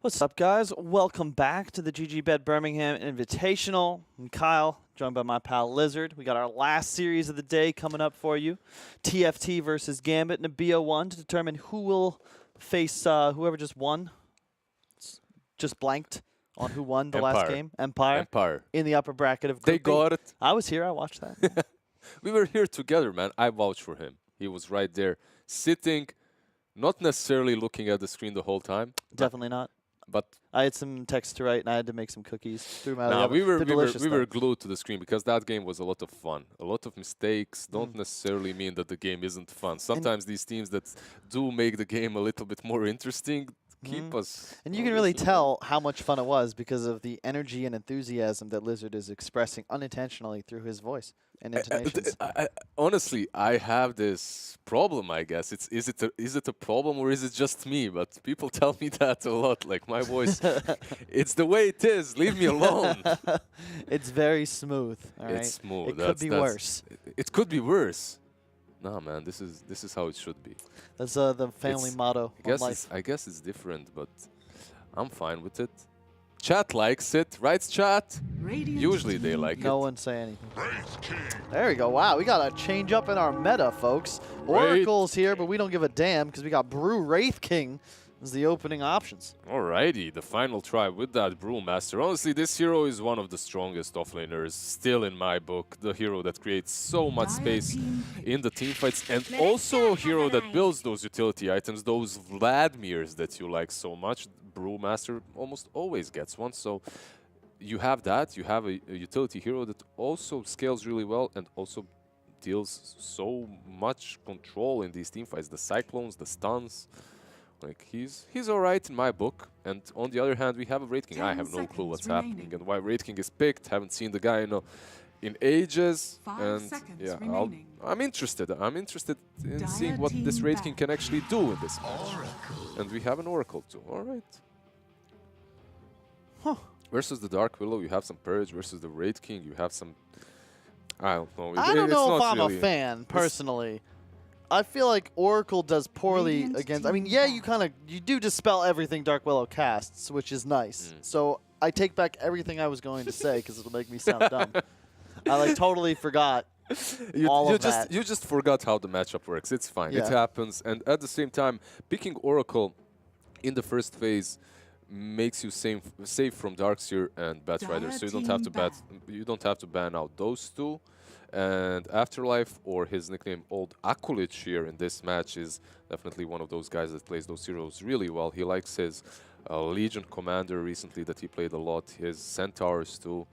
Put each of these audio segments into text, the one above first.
What's up, guys? Welcome back to the GG.Bet Birmingham Invitational. I'm Kyle, joined by my pal Lizard. We got our last series of the day coming up for you. TFT versus Gambit in a BO1 to determine who will face whoever just won. Just blanked on who won the last game. Empire. In the upper bracket of Group They got it. I was here. I watched that. We were here together, man. I vouch for him. He was right there, sitting, not necessarily looking at the screen the whole time. Definitely not. But I had some text to write, and I had to make some cookies. Threw my we were glued to the screen because that game was a lot of fun. A lot of mistakes don't necessarily mean that the game isn't fun. Sometimes these teams that do make the game a little bit more interesting keep us. And you can really tell how much fun it was because of the energy and enthusiasm that Lizard is expressing unintentionally through his voice and intonations. Honestly, I have this problem, I guess. Is it a problem or is it just me? But people tell me that a lot. Like my voice, it's the way it is. Leave me alone. It's very smooth. All right? It's smooth. It could be worse. It could be worse. No, man, this is how it should be. That's the family motto of life. I guess it's different, but I'm fine with it. Chat likes it, right, chat? Usually they like it. No one say anything. There we go. Wow, we got a change up in our meta, folks. Oracle's here, but we don't give a damn because we got Brew Wraith King as the opening options. Alrighty, the final try with that Brewmaster. Honestly, this hero is one of the strongest offlaners still in my book. The hero that creates so much space in the teamfights, and also a hero that builds those utility items, those Vladimirs that you like so much. Brewmaster almost always gets one, so you have that. You have a utility hero that also scales really well and also deals so much control in these teamfights. The Cyclones, the stuns. Like, he's alright in my book. And on the other hand, we have a Wraith King. I have no clue what's happening and why Wraith King is picked. Haven't seen the guy in ages. And yeah, I'm interested. I'm interested in seeing what this Wraith King can actually do in this match. And we have an Oracle too. Alright. Huh. Versus the Dark Willow, you have some Purge. Versus the Wraith King, you have some... I don't know. I don't know if I'm a fan, personally. I feel like Oracle does poorly against... I mean, yeah, you do dispel everything Dark Willow casts, which is nice. So I take back everything I was going to say because it'll make me sound dumb. I totally forgot all of that. You just forgot how the matchup works. It's fine. Yeah. It happens. And at the same time, picking Oracle in the first phase makes you safe from Darkseer and Batrider, so you don't have to ban out those two. And Afterlife, or his nickname Old Akulich here in this match, is definitely one of those guys that plays those heroes really well. He likes his Legion Commander recently that he played a lot. His Centaurs too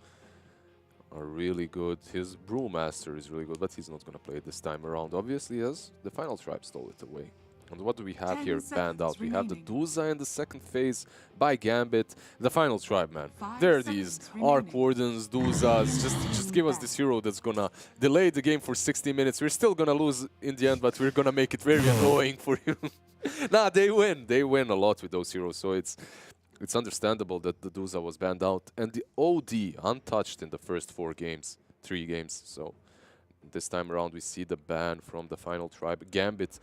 are really good. His Brewmaster is really good, but he's not going to play it this time around, obviously, as the final tribe stole it away. And what do we have here banned out? We have the Duza in the second phase by Gambit. The final tribe, man. They're these Arc Wardens, Duzas. Just give us this hero that's gonna delay the game for 60 minutes. We're still gonna lose in the end, but we're gonna make it very annoying for you. Nah, they win. They win a lot with those heroes, so it's understandable that the Duza was banned out. And the OD untouched in the first 3 games. So this time around we see the ban from the final tribe. Gambit.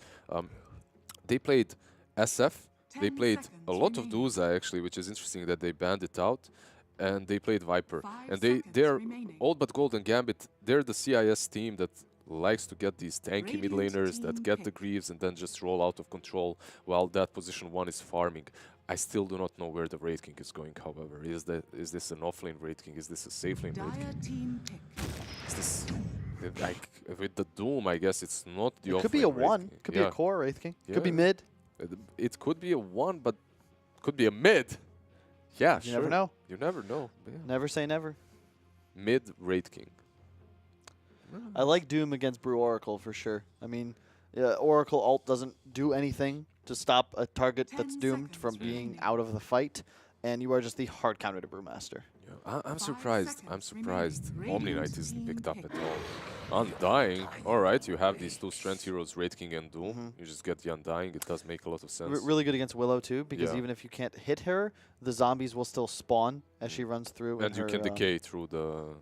They played SF, they played a lot of Duza actually, which is interesting that they banned it out, and they played Viper. And they're Old But Gold and Gambit, they're the CIS team that likes to get these tanky mid laners that get the Greaves and then just roll out of control while that position 1 is farming. I still do not know where the Wraith King is going, however. Is this an offlane Wraith King? Is this a safe lane Wraith King? Is this... Like, with the Doom, I guess it's not the It could be a 1. Could be a core Wraith King. Could be mid. It could be a 1, but could be a mid. Yeah, you never know. You never know. Yeah. Never say never. Mid Wraith King. I like Doom against Brew Oracle for sure. I mean, Oracle ult doesn't do anything to stop a target that's doomed from being out of the fight, and you are just the hard counter to Brewmaster. Yeah, I'm surprised. I'm surprised Omni Knight isn't picked up at all. Undying. Alright, you have these 2 strength heroes, Wraith King and Doom. You just get the Undying. It does make a lot of sense. Really good against Willow too, because even if you can't hit her, the zombies will still spawn as she runs through. And you can decay through the...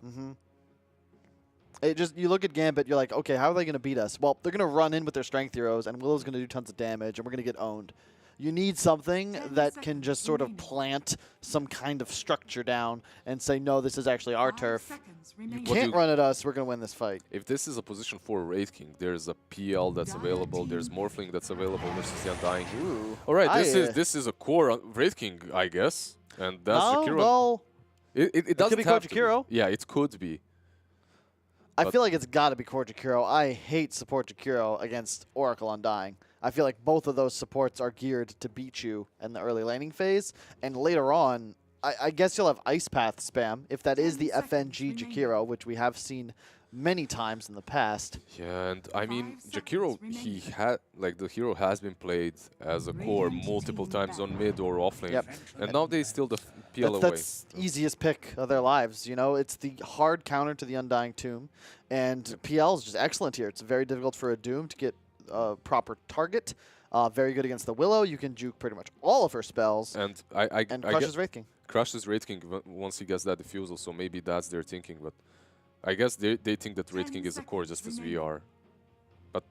You look at Gambit, you're like, okay, how are they going to beat us? Well, they're going to run in with their strength heroes, and Willow's going to do tons of damage, and we're going to get owned. You need something that can just sort of plant some kind of structure down and say, no, this is actually our turf. You can't run at us. We're going to win this fight. If this is a position for Wraith King, there's a PL that's available. There's Morphling that's available versus the Undying. Ooh. All right, this is a core Wraith King, I guess, and that's Jakiro. Well, it doesn't could be have Jakiro. Yeah, it could be. I feel like it's got to be core Jakiro. I hate support Jakiro against Oracle Undying. I feel like both of those supports are geared to beat you in the early laning phase, and later on, I guess you'll have Ice Path spam if that is the FNG Jakiro, which we have seen many times in the past. Yeah, and I mean, Jakiro, the hero has been played as a core multiple times on mid or off lane, and now they steal the PL away. That's the easiest pick of their lives, you know? It's the hard counter to the Undying Tomb, and PL is just excellent here. It's very difficult for a Doom to get proper target. Very good against the Willow. You can juke pretty much all of her spells. And crushes Wraith King. Crushes Wraith King once he gets that diffusal, so maybe that's their thinking. But I guess they think that Wraith King is a core just as we are. But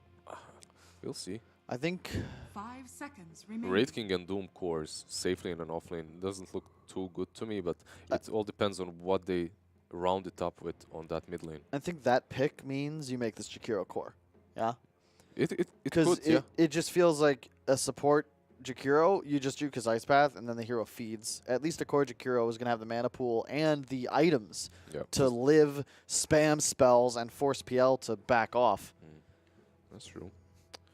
we'll see. I think 5 seconds remaining. Wraith King and Doom cores, safe lane and off lane, doesn't look too good to me, but it all depends on what they round it up with on that mid lane. I think that pick means you make this Jakiro core. Yeah? Because it just feels like a support Jakiro, you just juke his Ice Path, and then the hero feeds. At least a core Jakiro is going to have the mana pool and the items to live, spam spells, and force PL to back off. That's true.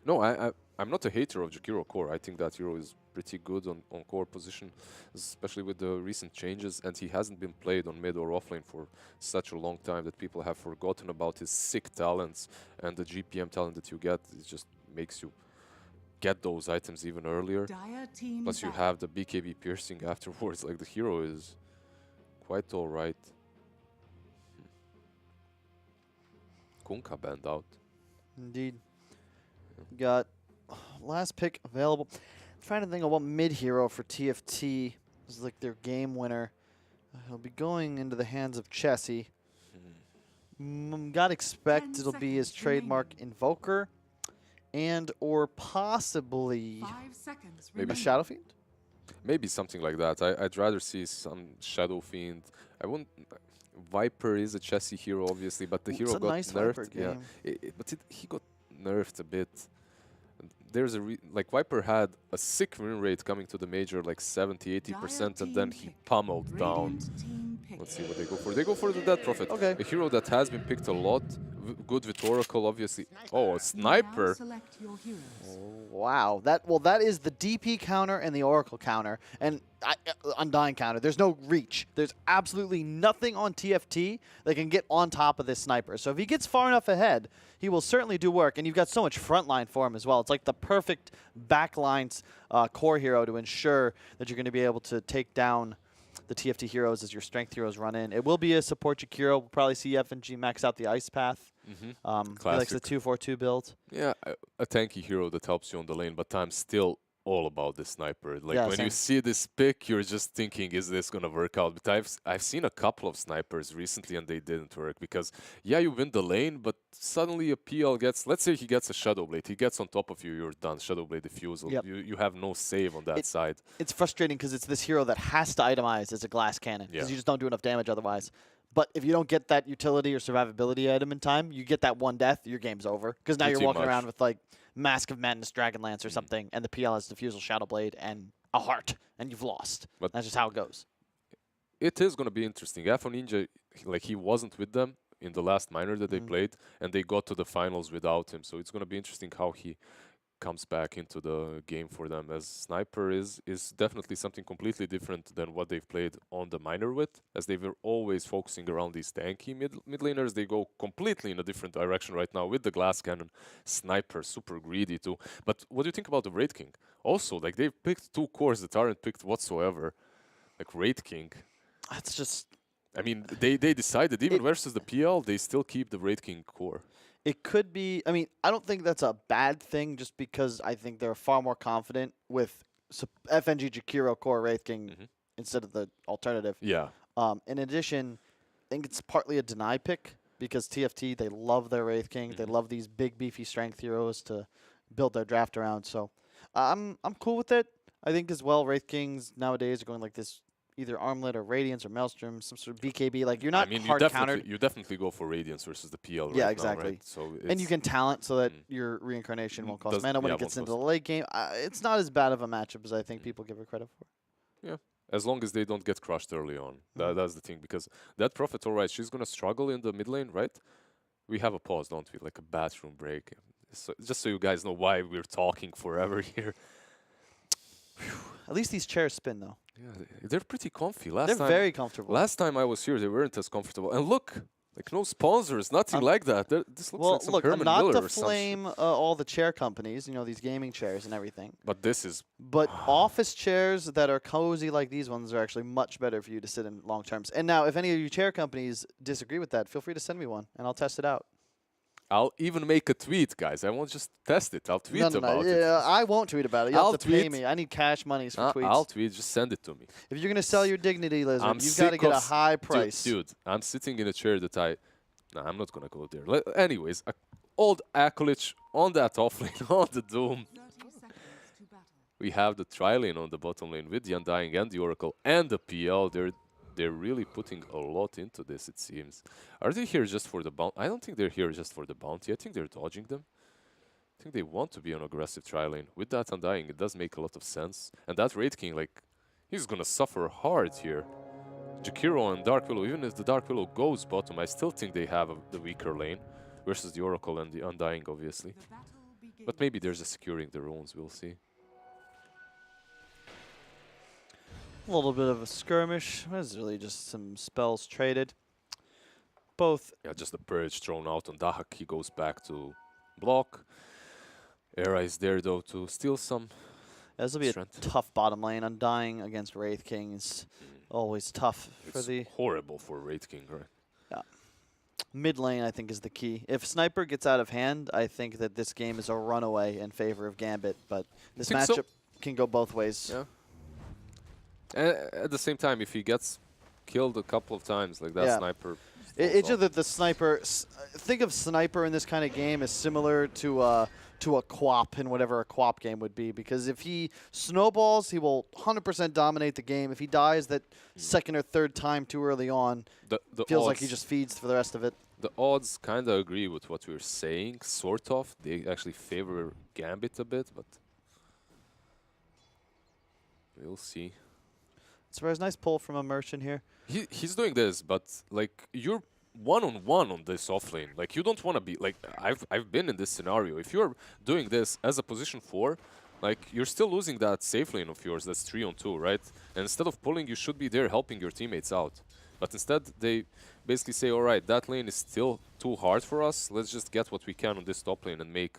No, I'm not a hater of Jakiro core. I think that hero is pretty good on core position, especially with the recent changes, and he hasn't been played on mid or offlane for such a long time that people have forgotten about his sick talents, and the GPM talent that you get, it just makes you get those items even earlier. Plus you have the BKB piercing afterwards. Like, the hero is quite alright. Kunkka banned out. Indeed. Got last pick available. I'm trying to think of what mid hero for TFT is like their game winner. He'll be going into the hands of Chessie. Gotta expect it'll be his trademark Invoker and or possibly maybe a Shadow Fiend? Maybe something like that. I'd rather see some Shadow Fiend. I wouldn't. Viper is a Chessie hero, obviously, but the hero got nerfed. He got nerfed a bit. There's like Viper had a sick win rate coming to the major, like 70-80%, and then he pummeled down. Let's see what they go for. They go for the Dead Prophet, a hero that has been picked a lot. Good with Oracle, obviously. Oh, a Sniper. Oh, wow. That is the DP counter and the Oracle counter, and Undying counter. There's no reach. There's absolutely nothing on TFT that can get on top of this Sniper. So if he gets far enough ahead, he will certainly do work, and you've got so much frontline for him as well. It's like the perfect backlines core hero to ensure that you're going to be able to take down the TFT heroes as your strength heroes run in. It will be a support Jakiro. We'll probably see FNG max out the Ice Path. He likes the 2-4-2 build. Yeah, a tanky hero that helps you on the lane, but I'm still all about the Sniper. Like, when you see this pick, you're just thinking, is this going to work out? But I've seen a couple of Snipers recently, and they didn't work. Because, yeah, you win the lane, but suddenly a PL gets, let's say he gets a Shadow Blade. He gets on top of you, you're done. Shadow Blade diffusal. You have no save on that side. It's frustrating because it's this hero that has to itemize as a glass cannon. Because you just don't do enough damage otherwise. But if you don't get that utility or survivability item in time, you get that one death, your game's over. Because now you're walking around with, like, Mask of Madness, Dragonlance or something, and the PL has Diffusal, Shadow Blade, and a heart, and you've lost. But that's just how it goes. It is going to be interesting. Afro Ninja, like, he wasn't with them in the last minor that they played, and they got to the finals without him. So it's going to be interesting how he comes back into the game for them, as Sniper is definitely something completely different than what they've played on the minor with, as they were always focusing around these tanky mid laners. They go completely in a different direction right now with the glass cannon. Sniper, super greedy too. But what do you think about the Wraith King? Also, like, they've picked two cores that aren't picked whatsoever. Like, Wraith King. That's just... I mean, they decided, even versus the PL, they still keep the Wraith King core. It could be, I mean, I don't think that's a bad thing, just because I think they're far more confident with FNG Jakiro core Wraith King instead of the alternative. Yeah. In addition, I think it's partly a deny pick, because TFT, they love their Wraith King. They love these big, beefy strength heroes to build their draft around. So I'm cool with it. I think as well, Wraith Kings nowadays are going like this, either Armlet or Radiance or Maelstrom, some sort of BKB. Like you're not hard countered. You definitely go for Radiance versus the PL right Yeah, now, exactly. right? So And you can talent so that your reincarnation won't cost mana when it gets into the late game. It's not as bad of a matchup as I think people give it credit for. Yeah, as long as they don't get crushed early on. That's the thing, because that Prophet, all right, she's going to struggle in the mid lane, right? We have a pause, don't we? Like a bathroom break. So, just so you guys know why we're talking forever here. At least these chairs spin, though. Yeah, they're pretty comfy. They're very comfortable. Last time I was here, they weren't as comfortable. And look, like no sponsors, nothing like that. This looks like some Herman not Miller to or flame all the chair companies, you know, these gaming chairs and everything. But this is... But office chairs that are cozy like these ones are actually much better for you to sit in long terms. And now, if any of you chair companies disagree with that, feel free to send me one, and I'll test it out. I'll even make a tweet, guys. I won't just test it. I'll tweet about it. Yeah, I won't tweet about it. You have to pay me. I need cash monies for tweets. I'll tweet. Just send it to me. If you're going to sell your dignity, Lizard, you've got to get a high price. Dude, I'm sitting in a chair that Nah, I'm not going to go there. Anyways, old Acolyte on that offlane, on the Doom. 30 seconds to battle. We have the tri-lane on the bottom lane with the Undying and the Oracle and the PL. They're really putting a lot into this, it seems. Are they here just for the bounty? I don't think they're here just for the bounty. I think they're dodging them. I think they want to be on aggressive tri-lane. With that Undying, it does make a lot of sense. And that Wraith King, like, he's going to suffer hard here. Jakiro and Dark Willow, even if the Dark Willow goes bottom, I still think they have the weaker lane versus the Oracle and the Undying, obviously. The battle begins. But maybe there's a securing the runes, we'll see. A little bit of a skirmish. It's really just some spells traded. Both. Yeah, just a Purge thrown out on Dahak. He goes back to block. Era is there, though, to steal some This will be strength. a tough bottom lane. Undying against Wraith King is always tough for It's the horrible for Wraith King, right? yeah. Mid lane, I think, is the key. If Sniper gets out of hand, I think that this game is a runaway in favor of Gambit. But this matchup can go both ways. Yeah. At the same time, if he gets killed a couple of times, like that Sniper... It's just that the Sniper... think of Sniper in this kind of game as similar to a Quap in whatever a Quap game would be. Because if he snowballs, he will 100% dominate the game. If he dies that second or third time too early on, the feels odds, like he just feeds for the rest of it. The odds kind of agree with what we're saying, sort of. They actually favor Gambit a bit, but... we'll see. Surprise, nice pull from a Merchant here. He's doing this, but like you're one-on-one on this offlane. Like you don't want to be like I've been in this scenario. If you're doing this as a position 4, like you're still losing that safe lane of yours. That's 3-on-2, right? And instead of pulling, you should be there helping your teammates out. But instead, they basically say, all right, that lane is still too hard for us. Let's just get what we can on this top lane and make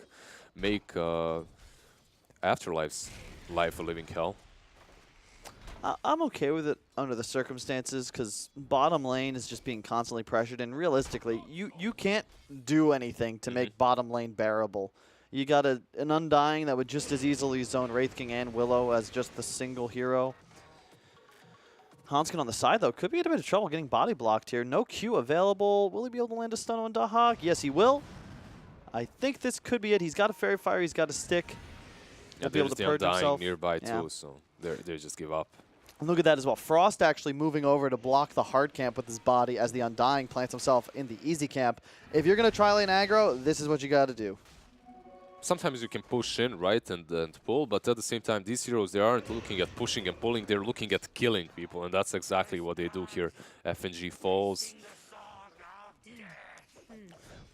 Afterlife's life a living hell. I'm okay with it under the circumstances because bottom lane is just being constantly pressured, and realistically, you can't do anything to make bottom lane bearable. You got an Undying that would just as easily zone Wraith King and Willow as just the single hero. Hanskin on the side, though, could be in a bit of trouble getting body blocked here. No Q available. Will he be able to land a stun on Dahak? Yes, he will. I think this could be it. He's got a Fairy Fire. He's got a stick. He'll be able to purge himself. Nearby too, so they just give up. And look at that as well. Frost actually moving over to block the hard camp with his body as the Undying plants himself in the easy camp. If you're going to try lane aggro, this is what you got to do. Sometimes you can push in, right, and pull, but at the same time, these heroes, they aren't looking at pushing and pulling, they're looking at killing people, and that's exactly what they do here. FNG falls.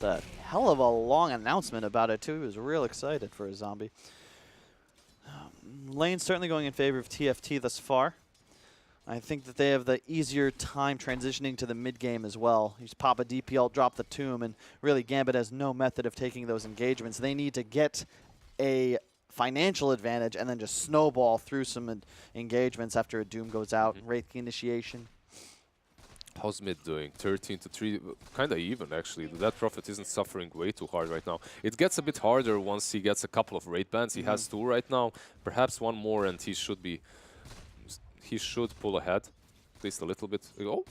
The hell of a long announcement about it, too. He was real excited for a zombie. Lane's certainly going in favor of TFT thus far. I think that they have the easier time transitioning to the mid-game as well. You just pop a DPL, drop the tomb, and really Gambit has no method of taking those engagements. They need to get a financial advantage and then just snowball through some engagements after a Doom goes out. Wraith initiation. How's mid doing? 13-3, kind of even actually. That Prophet isn't suffering way too hard right now. It gets a bit harder once he gets a couple of raid bans. He has 2 right now, perhaps 1 more, and he should pull ahead, at least a little bit. Oh,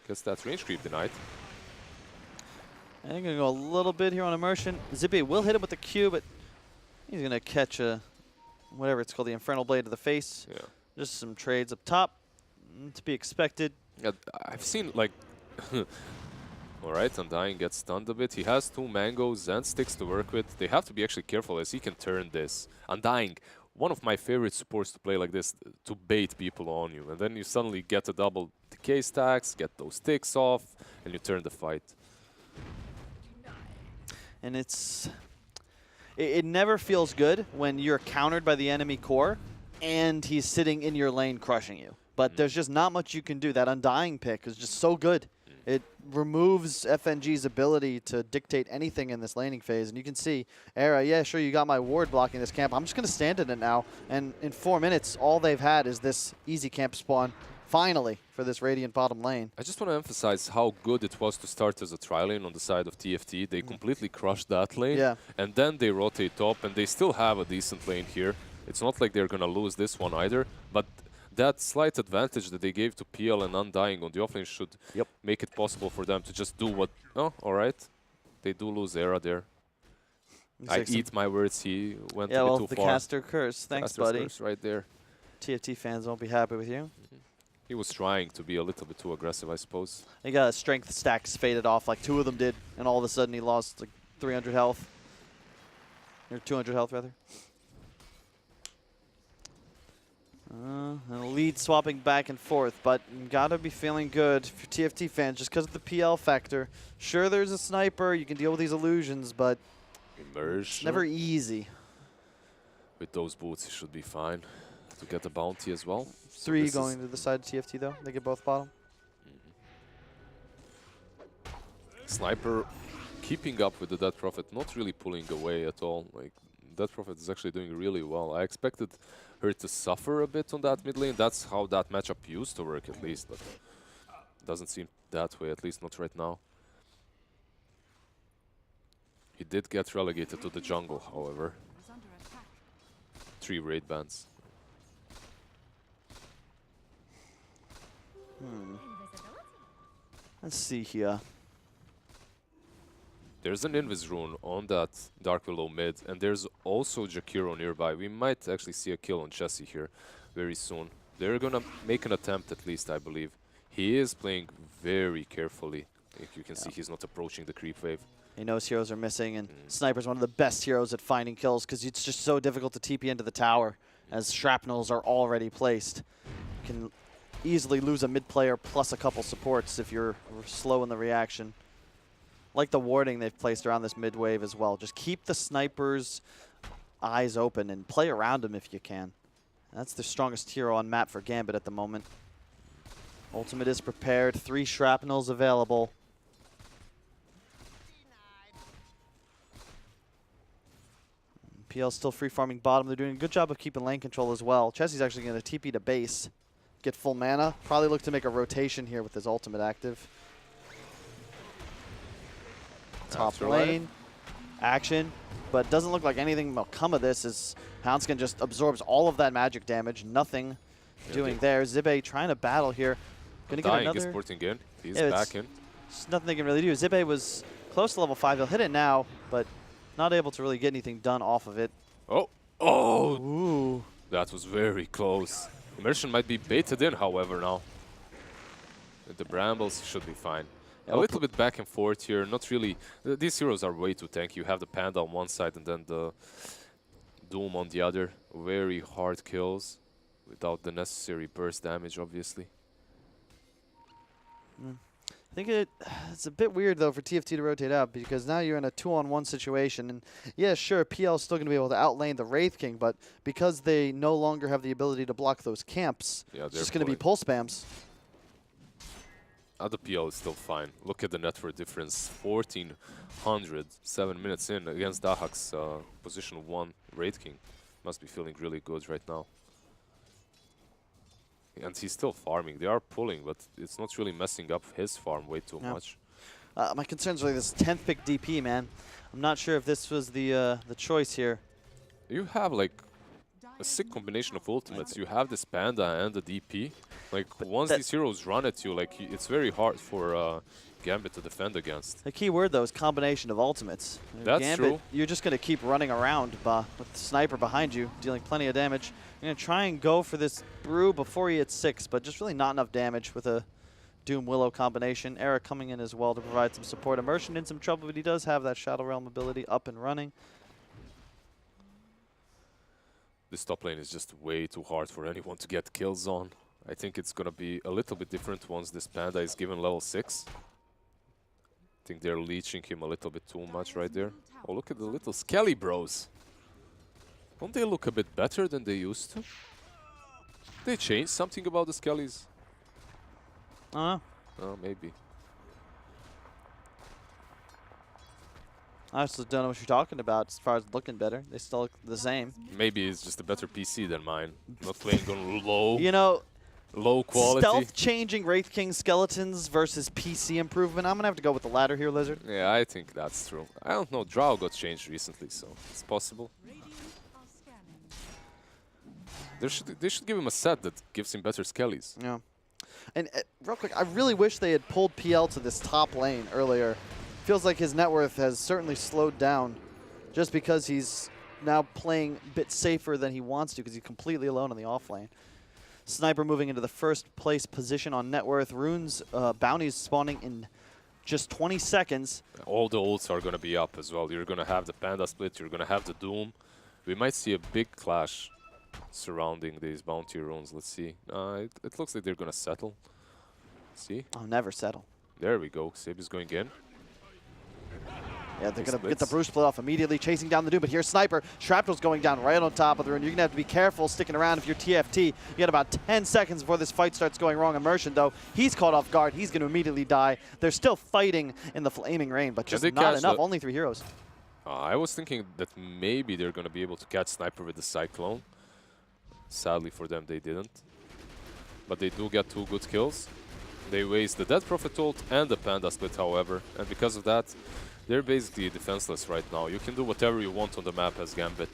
gets that range creep denied. And I'm going to go a little bit here on Immersion. Zippy will hit him with the Q, but he's going to catch a whatever it's called, the Infernal Blade to the face. Yeah. Just some trades up top, to be expected. Yeah, I've seen like. All right, Undying gets stunned a bit. He has 2 mangoes and sticks to work with. They have to be actually careful as he can turn this. Undying, one of my favorite supports to play like this, to bait people on you. And then you suddenly get a double decay stacks, get those sticks off, and you turn the fight. And it never feels good when you're countered by the enemy core and he's sitting in your lane crushing you. But there's just not much you can do. That Undying pick is just so good. It removes FNG's ability to dictate anything in this laning phase. And you can see, Era, yeah, sure, you got my ward blocking this camp. I'm just going to stand in it now. And in 4 minutes, all they've had is this easy camp spawn, finally, for this Radiant bottom lane. I just want to emphasize how good it was to start as a tri lane on the side of TFT. They completely crushed that lane. Yeah. And then they rotate top, and they still have a decent lane here. It's not like they're going to lose this one either. But that slight advantage that they gave to PL and Undying on the offlane should make it possible for them to just do what... Oh, all right. They do lose Era there. I eat my words. He went a bit too the far. caster curse. Thanks, Caster's buddy. curse right there. TFT fans won't be happy with you. He was trying to be a little bit too aggressive, I suppose. He got strength stacks faded off, like 2 of them did, and all of a sudden he lost like 300 health. Or 200 health, rather. And lead swapping back and forth, but you gotta be feeling good for TFT fans just because of the PL factor. Sure, there's a sniper, you can deal with these illusions, but it's never easy. With those boots, he should be fine to get the bounty as well. 3 going to the side of TFT, though. They get both bottom. Sniper keeping up with the Dead Prophet, not really pulling away at all. Like, Dead Prophet is actually doing really well. I expected her to suffer a bit on that mid lane. That's how that matchup used to work, at least, but doesn't seem that way, at least not right now. He did get relegated to the jungle, however. 3 raid bans. Let's see here. There's an Invis rune on that Dark Willow mid, and there's also Jakiro nearby. We might actually see a kill on Chessie here very soon. They're gonna make an attempt at least, I believe. He is playing very carefully. Like you can see he's not approaching the creep wave. He knows heroes are missing, and Sniper's one of the best heroes at finding kills because it's just so difficult to TP into the tower as shrapnels are already placed. You can easily lose a mid player plus a couple supports if you're slow in the reaction. Like the warding they've placed around this mid wave as well. Just keep the Sniper's eyes open and play around him if you can. That's the strongest hero on map for Gambit at the moment. Ultimate is prepared, 3 shrapnels available. PL still free farming bottom. They're doing a good job of keeping lane control as well. Chessie's actually going to TP to base, get full mana. Probably look to make a rotation here with his ultimate active. Top lane, action, but doesn't look like anything will come of this as Houndskin just absorbs all of that magic damage. Nothing doing there. Zibe trying to battle here. Gonna get another. Sporting in. He's back in. There's nothing they can really do. Zibe was close to level 5. He'll hit it now, but not able to really get anything done off of it. Oh, oh! Ooh. That was very close. Immersion might be baited in, however, now. With the brambles, should be fine. A little bit back and forth here, not really. These heroes are way too tanky. You have the Panda on one side and then the Doom on the other. Very hard kills without the necessary burst damage, obviously. I think it's a bit weird, though, for TFT to rotate out because now you're in a 2-on-1 situation. And yeah, sure, PL is still going to be able to outlane the Wraith King, but because they no longer have the ability to block those camps, it's just going to be pull spams. The PL is still fine. Look at the network difference. 1400, 7 minutes in against Dahak's position 1 Wraith King. Must be feeling really good right now. And he's still farming. They are pulling, but it's not really messing up his farm way too much. My concern is really this 10th pick DP, man. I'm not sure if this was the choice here. You have like a sick combination of ultimates. You have this Panda and the DP. Like once these heroes run at you, like it's very hard for Gambit to defend against. The key word, though, is combination of ultimates. That's Gambit, true. You're just going to keep running around with the sniper behind you, dealing plenty of damage. You're going to try and go for this brew before he hits 6, but just really not enough damage with a Doom Willow combination. Era coming in as well to provide some support. Immersion in some trouble, but he does have that Shadow Realm ability up and running. This top lane is just way too hard for anyone to get kills on. I think it's going to be a little bit different once this Panda is given level 6. I think they're leeching him a little bit too much right there. Oh, look at the little Skelly bros. Don't they look a bit better than they used to? They changed something about the Skellies? I don't know. Oh, maybe. I also don't know what you're talking about as far as looking better. They still look the same. Maybe it's just a better PC than mine. Not playing on low, You know, low quality. stealth changing Wraith King skeletons versus PC improvement. I'm going to have to go with the latter here, Lizard. Yeah, I think that's true. I don't know. Drow got changed recently, so it's possible. They should give him a set that gives him better skellies. Yeah. And real quick, I really wish they had pulled PL to this top lane earlier. Feels like his net worth has certainly slowed down just because he's now playing a bit safer than he wants to because he's completely alone on the off lane. Sniper moving into the first place position on net worth. Rune's bounties spawning in just 20 seconds. All the ults are going to be up as well. You're going to have the Panda split. You're going to have the Doom. We might see a big clash surrounding these bounty runes. Let's see. It looks like they're going to settle. See? I'll never settle. There we go. Sib is going in. Yeah, they're going to get the Bruce split off immediately, chasing down the Doom. But here's Sniper. Shrapnel's going down right on top of the rune. You're going to have to be careful sticking around if you're TFT. You got about 10 seconds before this fight starts going wrong. Immersion, though, he's caught off guard. He's going to immediately die. They're still fighting in the flaming rain, but just not enough. Only 3 heroes. I was thinking that maybe they're going to be able to catch Sniper with the Cyclone. Sadly for them, they didn't. But they do get 2 good kills. They waste the Dead Prophet ult and the Panda split, however. And because of that, they're basically defenseless right now. You can do whatever you want on the map as Gambit.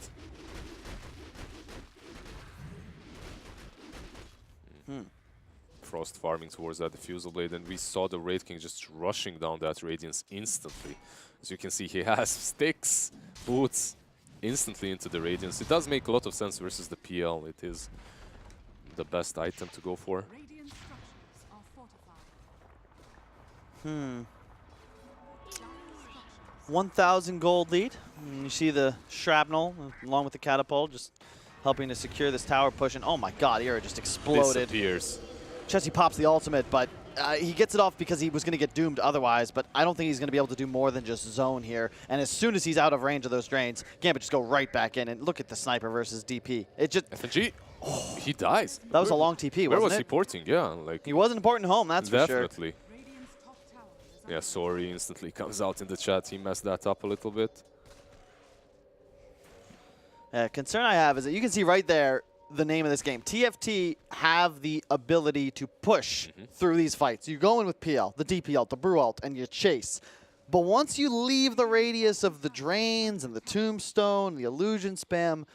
Frost farming towards that Diffusal Blade, and we saw the Wraith King just rushing down that Radiance instantly. As you can see, he has sticks, boots, instantly into the Radiance. It does make a lot of sense versus the PL. It is the best item to go for. 1,000 gold lead. And you see the Shrapnel along with the Catapult just helping to secure this tower push. And oh my god, Era just exploded. Disappears. Chessie pops the ultimate, but he gets it off because he was going to get doomed otherwise. But I don't think he's going to be able to do more than just zone here. And as soon as he's out of range of those drains, Gambit just go right back in. And look at the Sniper versus DP. It just... FNG. Oh, he dies. That was a long TP, wasn't it? Where was he porting? Yeah, like... He wasn't important home, that's for sure. Definitely. Yeah, sorry, instantly comes out in the chat. He messed that up a little bit. Concern I have is that you can see right there the name of this game. TFT have the ability to push through these fights. You go in with PL, the DP ult, the Brew ult, and you chase. But once you leave the radius of the drains and the tombstone, the illusion spam,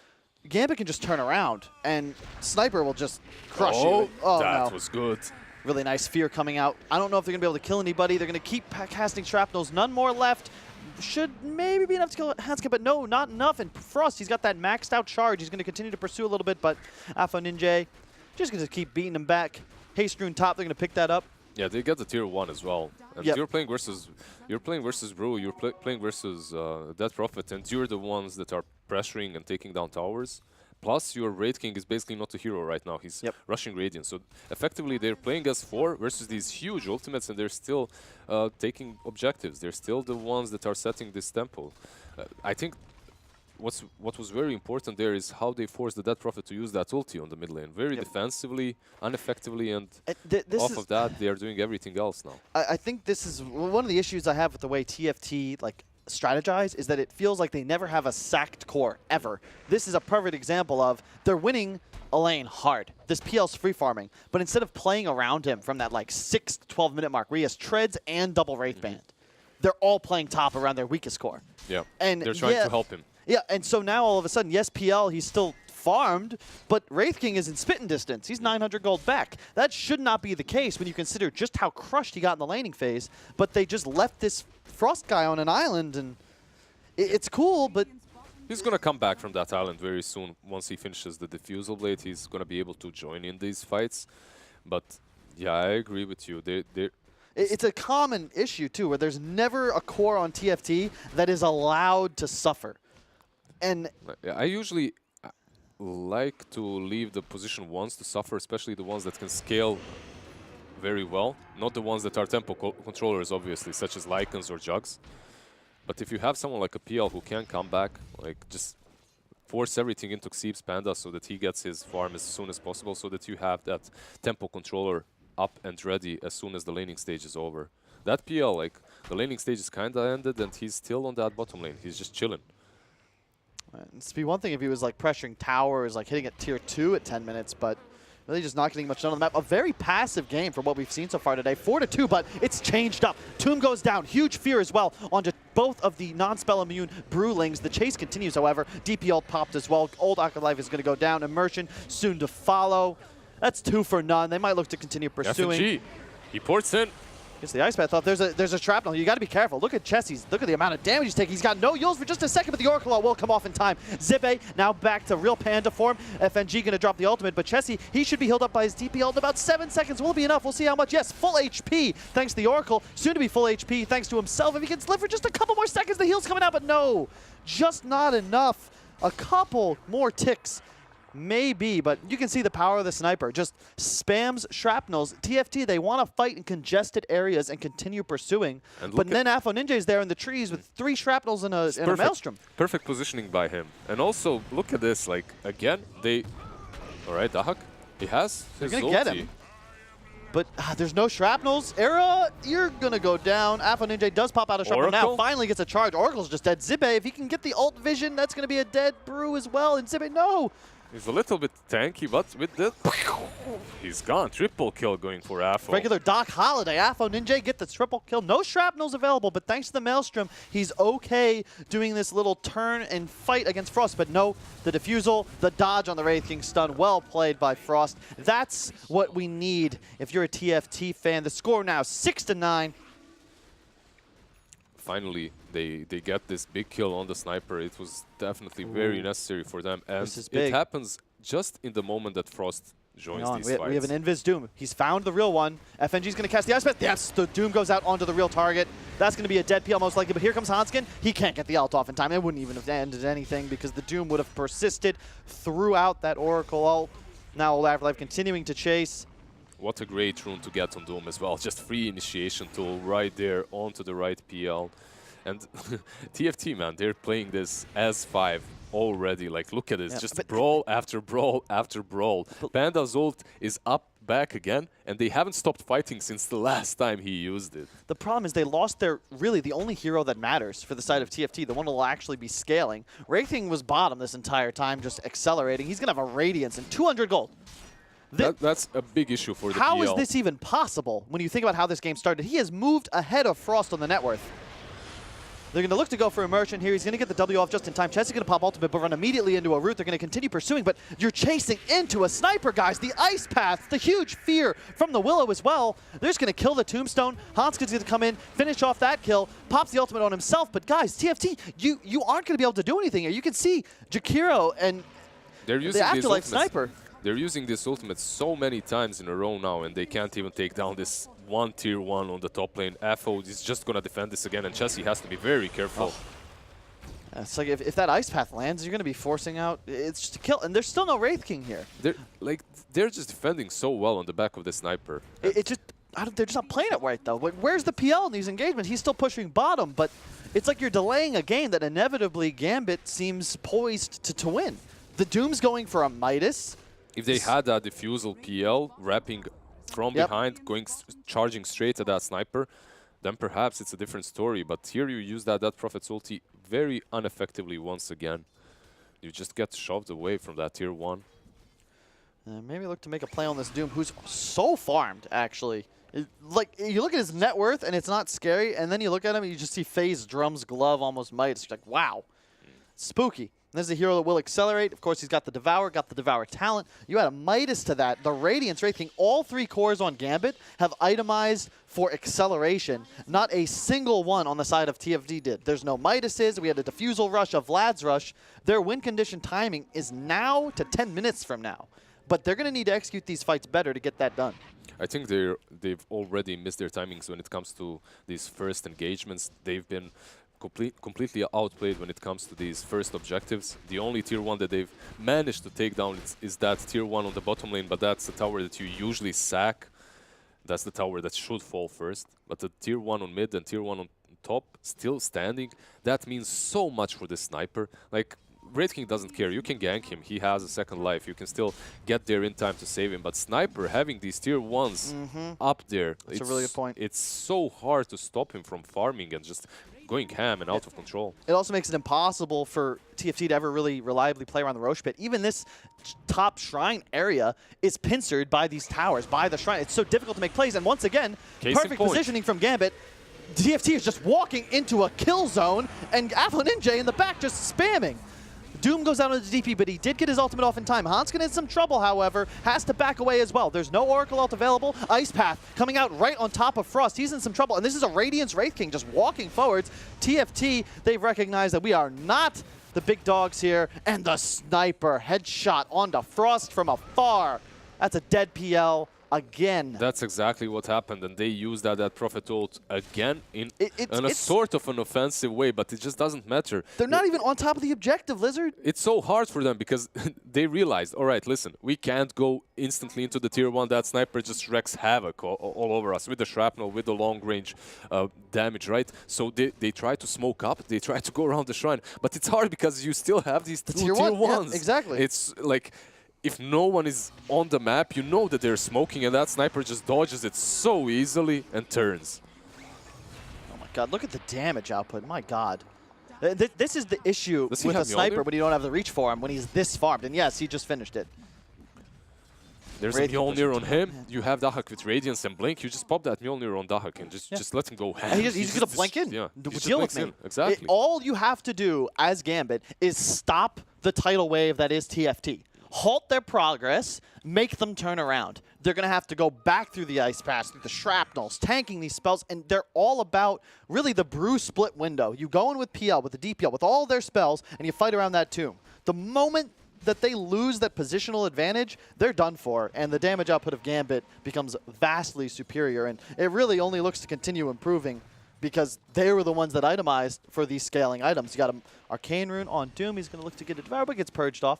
Gambit can just turn around and Sniper will just crush you. Oh, that was good. Really nice Fear coming out. I don't know if they're going to be able to kill anybody. They're going to keep casting Shrapnels. None more left. Should maybe be enough to kill Hanska, but no, not enough. And Frost, he's got that maxed out charge. He's going to continue to pursue a little bit, but Alpha Ninja just going to keep beating him back. Haste Rune top, they're going to pick that up. Yeah, they get the tier 1 as well. And you're playing versus Brew, you're playing versus Death Prophet, and you're the ones that are pressuring and taking down towers. Plus, your Wraith King is basically not a hero right now. He's rushing Radiant. So, effectively, they're playing as 4 versus these huge ultimates, and they're still taking objectives. They're still the ones that are setting this tempo. I think what was very important there is how they forced the Dead Prophet to use that ulti on the mid lane. Very defensively, ineffectively, and off of that, they are doing everything else now. I think this is one of the issues I have with the way TFT, strategize is that it feels like they never have a sacked core, ever. This is a perfect example of they're winning a lane hard. This PL's free farming, but instead of playing around him from that 6 to 12 minute mark where he has treads and double Wraith Band, they're all playing top around their weakest core. Yeah, and they're trying to help him. Yeah, and so now all of a sudden, yes, PL, he's still farmed, but Wraith King is in spitting distance. He's 900 gold back. That should not be the case when you consider just how crushed he got in the laning phase, but they just left this Frost guy on an island, and it's cool, but... He's going to come back from that island very soon. Once he finishes the Diffusal Blade, he's going to be able to join in these fights. But, yeah, I agree with you. It's a common issue, too, where there's never a core on TFT that is allowed to suffer. And I usually like to leave the position ones to suffer, especially the ones that can scale very well. Not the ones that are tempo controllers, obviously, such as Lycans or Jugs. But if you have someone like a PL who can come back, like just force everything into Xeeb's Panda so that he gets his farm as soon as possible, so that you have that tempo controller up and ready as soon as the laning stage is over. That PL, like, the laning stage is kind of ended and he's still on that bottom lane. He's just chilling. It'd be one thing if he was like pressuring towers, like hitting at tier 2 at 10 minutes, but really just not getting much done on the map. A very passive game from what we've seen so far today. 4-2, but it's changed up. Tomb goes down. Huge fear as well onto both of the non-spell immune Brewlings. The chase continues, however. DPL popped as well. Old Life is going to go down. Immersion soon to follow. That's 2 for none. They might look to continue pursuing. FNG. He ports in. Gets the Ice Path off. There's a shrapnel. You got to be careful. Look at Chessie's. Look at the amount of damage he's taking. He's got no Yules for just a second, but the Oracle will come off in time. Zippe now back to real Panda form. FNG going to drop the ultimate, but Chessie, he should be healed up by his DP ult in about 7 seconds. Will it be enough? We'll see how much. Yes, full HP thanks to the Oracle. Soon to be full HP thanks to himself. If he can live for just a couple more seconds, the heal's coming out, but no. Just not enough. A couple more ticks. Maybe, but you can see the power of the sniper. Just spams shrapnels. TFT, they want to fight in congested areas and continue pursuing. But then Afo Ninja is there in the trees with 3 shrapnels and a maelstrom. Perfect positioning by him. And also, look at this. Like, again, they... All right, Dahak, he has They're his going to get him. But there's no shrapnels. Era, you're going to go down. Afo Ninja does pop out a shrapnel now. Finally gets a charge. Oracle's just dead. Zippe, if he can get the ult vision, that's going to be a dead Brew as well. And Zippe, no! He's a little bit tanky, but with the... He's gone. Triple kill going for Afo. Regular Doc Holiday. Afo Ninja get the triple kill. No shrapnels available, but thanks to the Maelstrom, he's okay doing this little turn and fight against Frost. But no, the Diffusal, the dodge on the Wraith King stun. Well played by Frost. That's what we need if you're a TFT fan. The score now 6-9. Finally, they get this big kill on the sniper. It was definitely very necessary for them. And it happens just in the moment that Frost joins these fights. We have an Invis Doom. He's found the real one. FNG's going to cast the Ice Path. Yes, the Doom goes out onto the real target. That's going to be a dead PL most likely. But here comes Hanskin. He can't get the ult off in time. It wouldn't even have ended anything because the Doom would have persisted throughout that Oracle ult. Now Old Afterlife continuing to chase. What a great rune to get on Doom as well. Just free initiation tool right there onto the right PL. And TFT, man, they're playing this as 5 already. Like, look at this. Just brawl after brawl after brawl. Panda's ult is up, back again, and they haven't stopped fighting since the last time he used it. The problem is they lost their, really, the only hero that matters for the side of TFT, the one that will actually be scaling. Wraith King was bottom this entire time, just accelerating. He's going to have a Radiance and 200 gold. That's a big issue for the PL. How is this even possible when you think about how this game started? He has moved ahead of Frost on the net worth. They're going to look to go for Immersion here. He's going to get the W off just in time. Chessie's going to pop ultimate, but run immediately into a root. They're going to continue pursuing, but you're chasing into a sniper, guys. The Ice Path, the huge fear from the Willow as well. They're just going to kill the Tombstone. Hanskin's going to come in, finish off that kill, pops the ultimate on himself. But guys, TFT, you aren't going to be able to do anything here. You can see Jakiro and the Afterlife Sniper. They're using this ultimate so many times in a row now, and they can't even take down this one tier 1 on the top lane. Afo is just going to defend this again, and Chessie has to be very careful. Oh. It's like if that Ice Path lands, you're going to be forcing out. It's just a kill, and there's still no Wraith King here. They're just defending so well on the back of the sniper. They're just not playing it right, though. Where's the PL in these engagements? He's still pushing bottom, but it's like you're delaying a game that inevitably Gambit seems poised to win. The Doom's going for a Midas. If they had that Diffusal PL wrapping from behind, charging straight at that sniper, then perhaps it's a different story. But here you use that Prophet's ulti very ineffectively once again. You just get shoved away from that tier 1. Maybe look to make a play on this Doom, who's so farmed, actually. Like, you look at his net worth, and it's not scary, and then you look at him, and you just see Phase, Drums, Glove, almost Might. It's like, wow. spooky. This is a hero that will accelerate. Of course, he's got the Devour talent. You add a Midas to that. The Radiance Wraith King, all 3 cores on Gambit have itemized for acceleration. Not a single one on the side of TFT did. There's no Midases. We had a Diffusal Rush, a Vlad's Rush. Their win condition timing is now to 10 minutes from now. But they're going to need to execute these fights better to get that done. I think they've already missed their timings when it comes to these first engagements. They've been completely outplayed when it comes to these first objectives. The only tier 1 that they've managed to take down is that tier 1 on the bottom lane, but that's the tower that you usually sack. That's the tower that should fall first. But the tier 1 on mid and tier 1 on top still standing, that means so much for the sniper. Like, Wraith King doesn't care. You can gank him. He has a second life. You can still get there in time to save him. But Sniper, having these tier 1s up there, That's a really good point. It's so hard to stop him from farming and just going ham and out of control. It also makes it impossible for TFT to ever really reliably play around the Roche pit. Even this top shrine area is pincered by these towers, by the shrine. It's so difficult to make plays. And once again, perfect positioning from Gambit. TFT is just walking into a kill zone, and Avalon Ninja in the back just spamming. Doom goes out on the DP, but he did get his ultimate off in time. Hanskin in some trouble, however, has to back away as well. There's no Oracle ult available. Ice Path coming out right on top of Frost. He's in some trouble, and this is a Radiance Wraith King just walking forwards. TFT, they've recognized that we are not the big dogs here, and the sniper headshot onto Frost from afar. That's a dead PL. Again. That's exactly what happened, and they used that Prophet ult again in a sort of an offensive way, but it just doesn't matter. They're not even on top of the objective, Lizard. It's so hard for them because they realized, all right, listen, we can't go instantly into the tier 1. That sniper just wreaks havoc all over us with the shrapnel, with the long range damage, right? So they try to smoke up, they try to go around the shrine, but it's hard because you still have these two tier 1s. Yeah, exactly. It's like, if no one is on the map, you know that they're smoking, and that sniper just dodges it so easily and turns. Oh my god, look at the damage output. My god. This is the issue with a sniper when you don't have the reach for him, when he's this farmed. And yes, he just finished it. There's a Mjolnir on him. You have Dahak with Radiance and Blink. You just pop that Mjolnir on Dahak and just let him go ham. He's going to blink in. Yeah, deal with me. Exactly. All you have to do as Gambit is stop the tidal wave that is TFT. Halt their progress, make them turn around. They're going to have to go back through the Ice Pass, through the Shrapnels, tanking these spells, and they're all about really the brew split window. You go in with PL, with the DPL, with all their spells, and you fight around that tomb. The moment that they lose that positional advantage, they're done for, and the damage output of Gambit becomes vastly superior, and it really only looks to continue improving because they were the ones that itemized for these scaling items. You got an Arcane Rune on Doom. He's going to look to get it devoured, but gets purged off.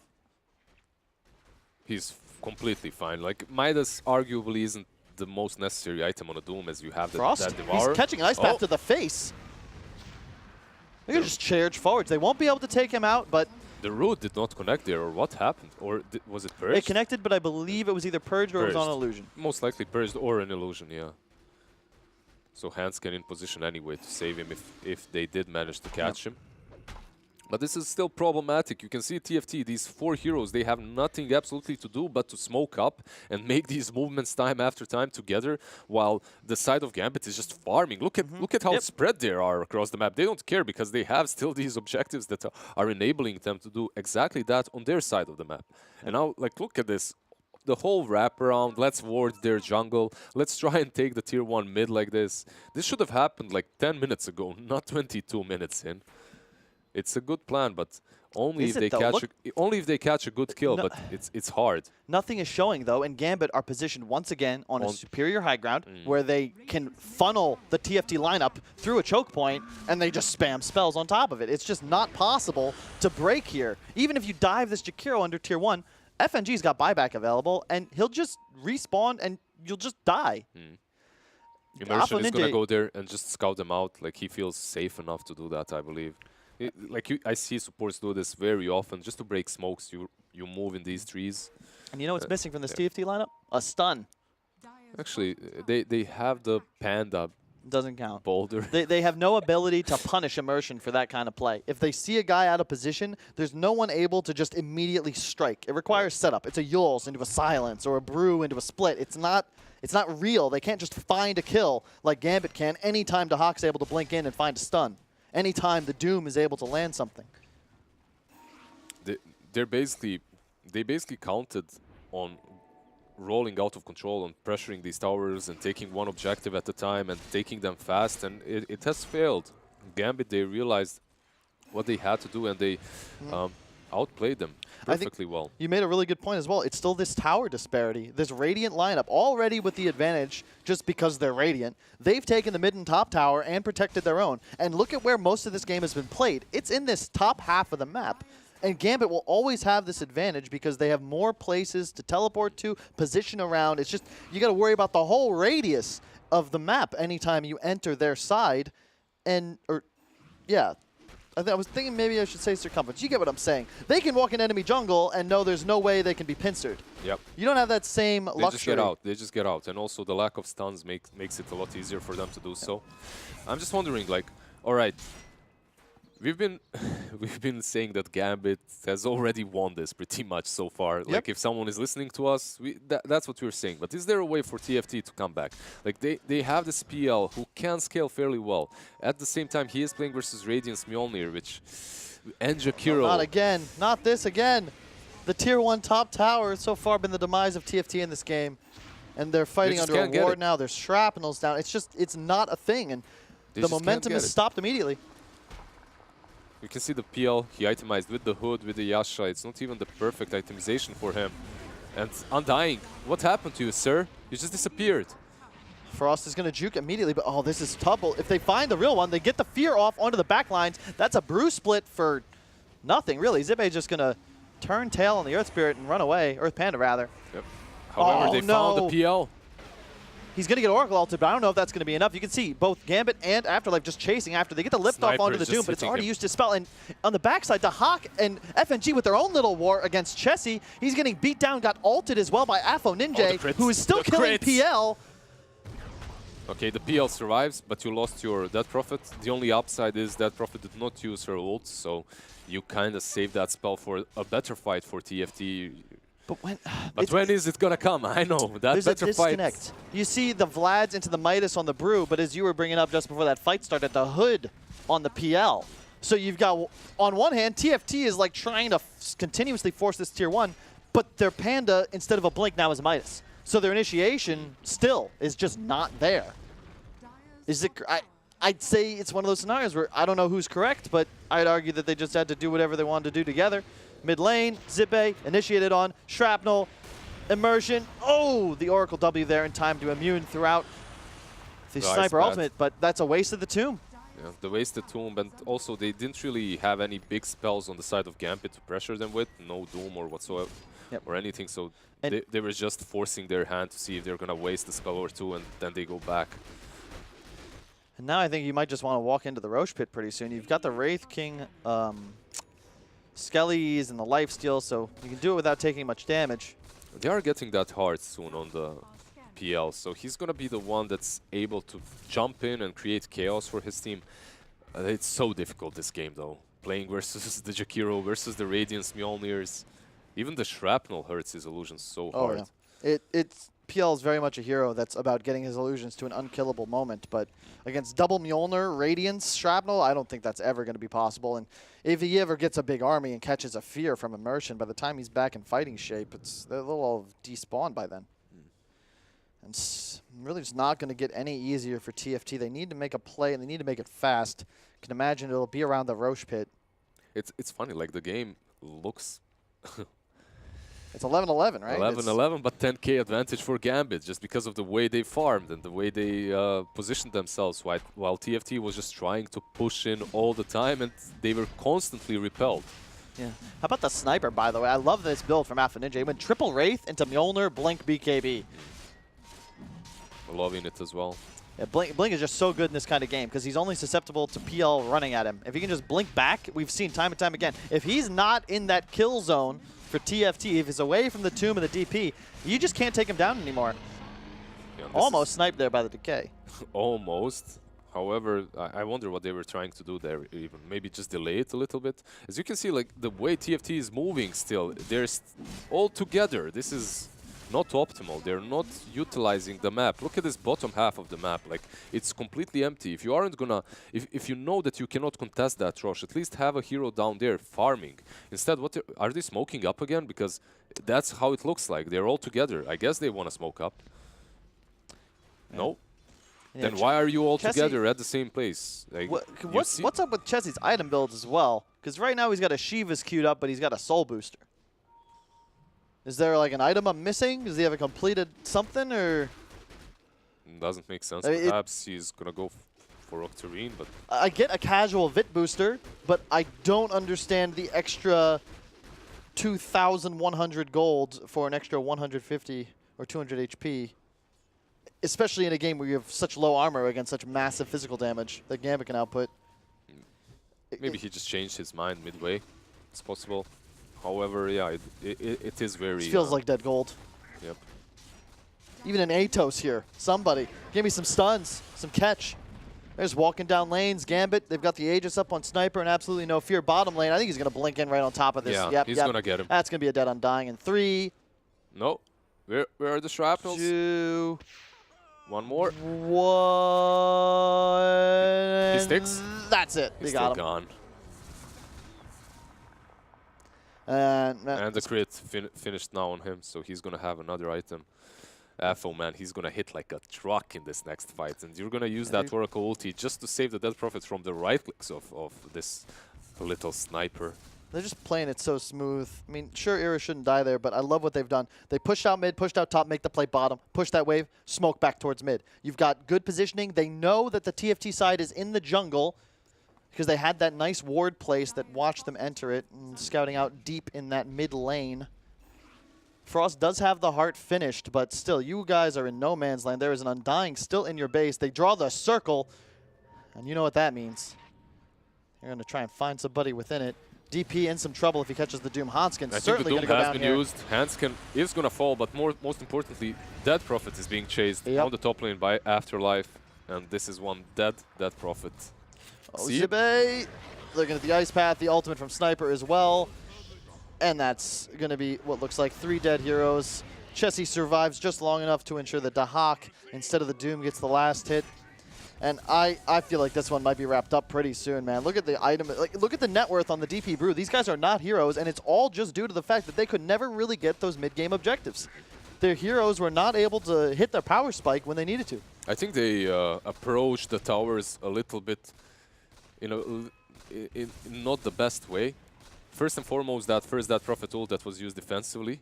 He's completely fine. Like, Midas arguably isn't the most necessary item on a Doom as you have that Devour. He's catching an Ice Path to the face. They just charge forwards. They won't be able to take him out, but... The root did not connect there, or what happened? Or was it purged? It connected, but I believe it was either purged or it was on illusion. Most likely purged or an illusion, yeah. So Hanskin in position anyway to save him if they did manage to catch him. But this is still problematic. You can see TFT, these 4 heroes, they have nothing absolutely to do but to smoke up and make these movements time after time together, while the side of Gambit is just farming. Look at how spread they are across the map. They don't care because they have still these objectives that are enabling them to do exactly that on their side of the map. And now, like, look at this. The whole wraparound, let's ward their jungle, let's try and take the tier 1 mid like this. This should have happened like 10 minutes ago, not 22 minutes in. It's a good plan, but only if they catch a good kill. But it's hard. Nothing is showing though, and Gambit are positioned once again on a superior high ground where they can funnel the TFT lineup through a choke point, and they just spam spells on top of it. It's just not possible to break here. Even if you dive this Jakiro under tier 1, FNG's got buyback available, and he'll just respawn, and you'll just die. Immersion is going to go there and just scout them out. Like, he feels safe enough to do that, I believe. I see supports do this very often. Just to break smokes, you move in these trees. And you know what's missing from this TFT lineup? A stun. Actually, they have the Panda. Doesn't count. Boulder. They have no ability to punish Immersion for that kind of play. If they see a guy out of position, there's no one able to just immediately strike. It requires setup. It's a Yules into a Silence or a Brew into a Split. It's not real. They can't just find a kill like Gambit can anytime Dahak's able to blink in and find a stun. Anytime the Doom is able to land something. they basically counted on rolling out of control and pressuring these towers and taking one objective at a time and taking them fast, and it has failed. Gambit, they realized what they had to do, and they outplayed them perfectly well. You made a really good point as well. It's still this tower disparity. This Radiant lineup, already with the advantage just because they're Radiant. They've taken the mid and top tower and protected their own. And look at where most of this game has been played. It's in this top half of the map. And Gambit will always have this advantage because they have more places to teleport to, position around. It's just, you got to worry about the whole radius of the map anytime you enter their side. And, yeah. I was thinking maybe I should say circumference. You get what I'm saying. They can walk in enemy jungle and know there's no way they can be pincered. Yep. You don't have that same luxury. They just get out. They just get out. And also the lack of stuns makes it a lot easier for them to do so. I'm just wondering, like, all right, we've been saying that Gambit has already won this pretty much so far. Yep. Like, if someone is listening to us, that's what we're saying. But is there a way for TFT to come back? Like, they have this PL who can scale fairly well. At the same time, he is playing versus Radiance Mjolnir, which... And Jakiro. No, not again. Not this again. The tier 1 top tower has so far been the demise of TFT in this game. And they're fighting under a ward now. There's shrapnels down. It's just, it's not a thing. And the momentum is stopped immediately. You can see the PL, he itemized with the hood, with the Yasha. It's not even the perfect itemization for him. And Undying, what happened to you, sir? You just disappeared. Frost is going to juke immediately, but oh, this is trouble. If they find the real one, they get the fear off onto the back lines. That's a brew split for nothing, really. GG.Bet is just going to turn tail on the Earth Spirit and run away. Earth Panda, rather. Yep. However, they found the PL. He's going to get Oracle ulted, but I don't know if that's going to be enough. You can see both Gambit and Afterlife just chasing after. They get the lift off onto the Doom, but it's already used his spell. And on the backside, the Hawk and FNG with their own little war against Chessie. He's getting beat down, got ulted as well by Afo Ninja, who is still killing PL. Okay, the PL survives, but you lost your Death Prophet. The only upside is Death Prophet did not use her ult, so you kind of saved that spell for a better fight for TFT. But when is it gonna come? I know that there's better a disconnect. fight. You see the Vlads into the Midas on the Brew, but as you were bringing up just before that fight started, the Hood on the PL. So you've got, on one hand, TFT is like trying to continuously force this tier 1, but their Panda, instead of a Blink, now is Midas. So their initiation still is just not there. Is it? I'd say it's one of those scenarios where I don't know who's correct, but I'd argue that they just had to do whatever they wanted to do together. Mid lane, GG.Bet initiated on Shrapnel, Immersion. Oh, the Oracle W there in time to immune throughout the Sniper ultimate, but that's a waste of the Tomb. Yeah, the wasted Tomb, and also they didn't really have any big spells on the side of Gambit to pressure them with. No Doom or whatsoever, or anything, so they were just forcing their hand to see if they're going to waste a spell or two, and then they go back. And now I think you might just want to walk into the Roche Pit pretty soon. You've got the Wraith King Skellies and the lifesteal, so you can do it without taking much damage. They are getting that hard soon on the PL, so he's going to be the one that's able to jump in and create chaos for his team. It's so difficult this game, though. Playing versus the Jakiro, versus the Radiance Mjolnirs. Even the Shrapnel hurts his illusions so hard. Yeah. PL is very much a hero that's about getting his illusions to an unkillable moment, but against double Mjolnir, Radiance, Shrapnel, I don't think that's ever going to be possible. And if he ever gets a big army and catches a fear from Immersion, by the time he's back in fighting shape, they'll all despawn by then. And it's really just not going to get any easier for TFT. They need to make a play, and they need to make it fast. I can imagine it'll be around the Roche Pit. It's funny, like the game looks... It's 11-11, right? 11-11, but 10k advantage for Gambit just because of the way they farmed and the way they positioned themselves, while TFT was just trying to push in all the time, and they were constantly repelled. Yeah. How about the Sniper, by the way? I love this build from Alpha Ninja. He went triple Wraith into Mjolnir, Blink, BKB. Loving it as well. Yeah, Blink is just so good in this kind of game because he's only susceptible to PL running at him. If he can just blink back, we've seen time and time again. If he's not in that kill zone for TFT, if he's away from the Tomb and the DP, you just can't take him down anymore. Yeah, almost sniped there by the Decay. Almost. However, I wonder what they were trying to do there even. Maybe just delay it a little bit. As you can see, like the way TFT is moving still, they're all together. This is not optimal. They're not utilizing the map. Look at this bottom half of the map. Like, it's completely empty. If you aren't gonna, if you know that you cannot contest that rush, at least have a hero down there farming. Instead, what are they smoking up again? Because that's how it looks like. They're all together. I guess they want to smoke up. Yeah. No. Yeah, then why are you all together at the same place? Like, what's up with Chessie's item builds as well? Because right now he's got a Shiva's queued up, but he's got a Soul Booster. Is there like an item I'm missing? Does he have a completed something, or? Doesn't make sense. Perhaps he's gonna go for Octarine, but I get a casual Vit booster, but I don't understand the extra 2,100 gold for an extra 150 or 200 HP. Especially in a game where you have such low armor against such massive physical damage that Gambit can output. Maybe he just changed his mind midway. It's possible. However, yeah, it is very... It feels like dead gold. Yep. Even an Atos here. Somebody. Give me some stuns, some catch. There's walking down lanes. Gambit, they've got the Aegis up on Sniper and absolutely no fear. Bottom lane, I think he's going to blink in right on top of this. Yeah, he's going to get him. That's going to be a dead Undying in 3. No. Where are the shrapnels? 2. One more. 1. He sticks. That's it. He's got still him. gone. And the crit finished now on him, so he's going to have another item. Afo, man, he's going to hit like a truck in this next fight. And you're going to use that Oracle ulti just to save the Dead Prophet from the right clicks of this little sniper. They're just playing it so smooth. I mean, sure, Era shouldn't die there, but I love what they've done. They pushed out mid, pushed out top, make the play bottom, push that wave, smoke back towards mid. You've got good positioning. They know that the TFT side is in the jungle because they had that nice ward place that watched them enter it and scouting out deep in that mid lane. Frost does have the heart finished, but still, you guys are in no man's land. There is an Undying still in your base. They draw the circle, and you know what that means. They're going to try and find somebody within it. DP in some trouble if he catches the Doom. Hanskin certainly going to go down here. Used. Hanskin is going to fall, but most importantly, Dead Prophet is being chased on the top lane by Afterlife, and this is one Dead Prophet. Zibe looking at the Ice Path, the ultimate from Sniper as well, and that's going to be what looks like 3 dead heroes. Chessie survives just long enough to ensure that Dahak, instead of the Doom, gets the last hit. And I feel like this one might be wrapped up pretty soon, man. Look at the item. Like, look at the net worth on the DP Brew. These guys are not heroes, and it's all just due to the fact that they could never really get those mid-game objectives. Their heroes were not able to hit their power spike when they needed to. I think they approached the towers a little bit, in not the best way. First and foremost, that Prophet ult that was used defensively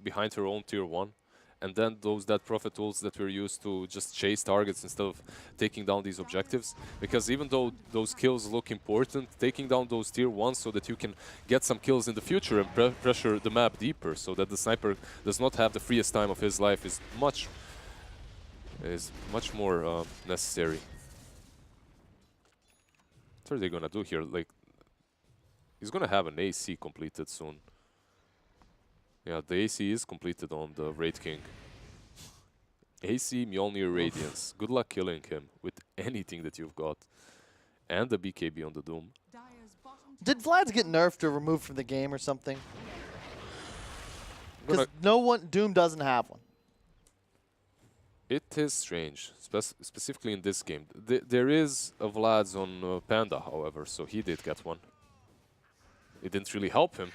behind her own tier 1. And then those Dead Prophet tools that were used to just chase targets instead of taking down these objectives. Because even though those kills look important, taking down those tier 1s so that you can get some kills in the future and pressure the map deeper so that the sniper does not have the freest time of his life is much more necessary. What are they going to do here? Like, he's going to have an AC completed soon. Yeah, the AC is completed on the Wraith King. AC Mjolnir Radiance. Good luck killing him with anything that you've got. And the BKB on the Doom. Did Vlad's get nerfed or removed from the game or something? Because Doom doesn't have one. It is strange, specifically in this game. There is a Vlad's on Panda, however, so he did get one. It didn't really help him.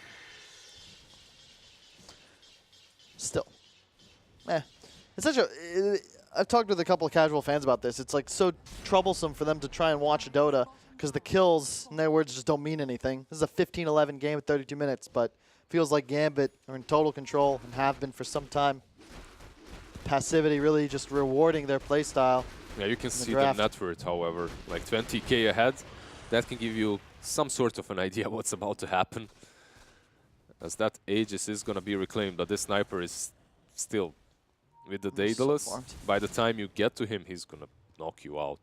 Still, it's such a. I've talked with a couple of casual fans about this. It's like so troublesome for them to try and watch Dota because the kills, in their words, just don't mean anything. This is a 15-11 game at 32 minutes, but feels like Gambit are in total control and have been for some time. Passivity really just rewarding their playstyle. Yeah, you can see the net worth, however, like 20k ahead. That can give you some sort of an idea what's about to happen. As that Aegis is going to be reclaimed, but this sniper is still with the Daedalus. So by the time you get to him, he's going to knock you out.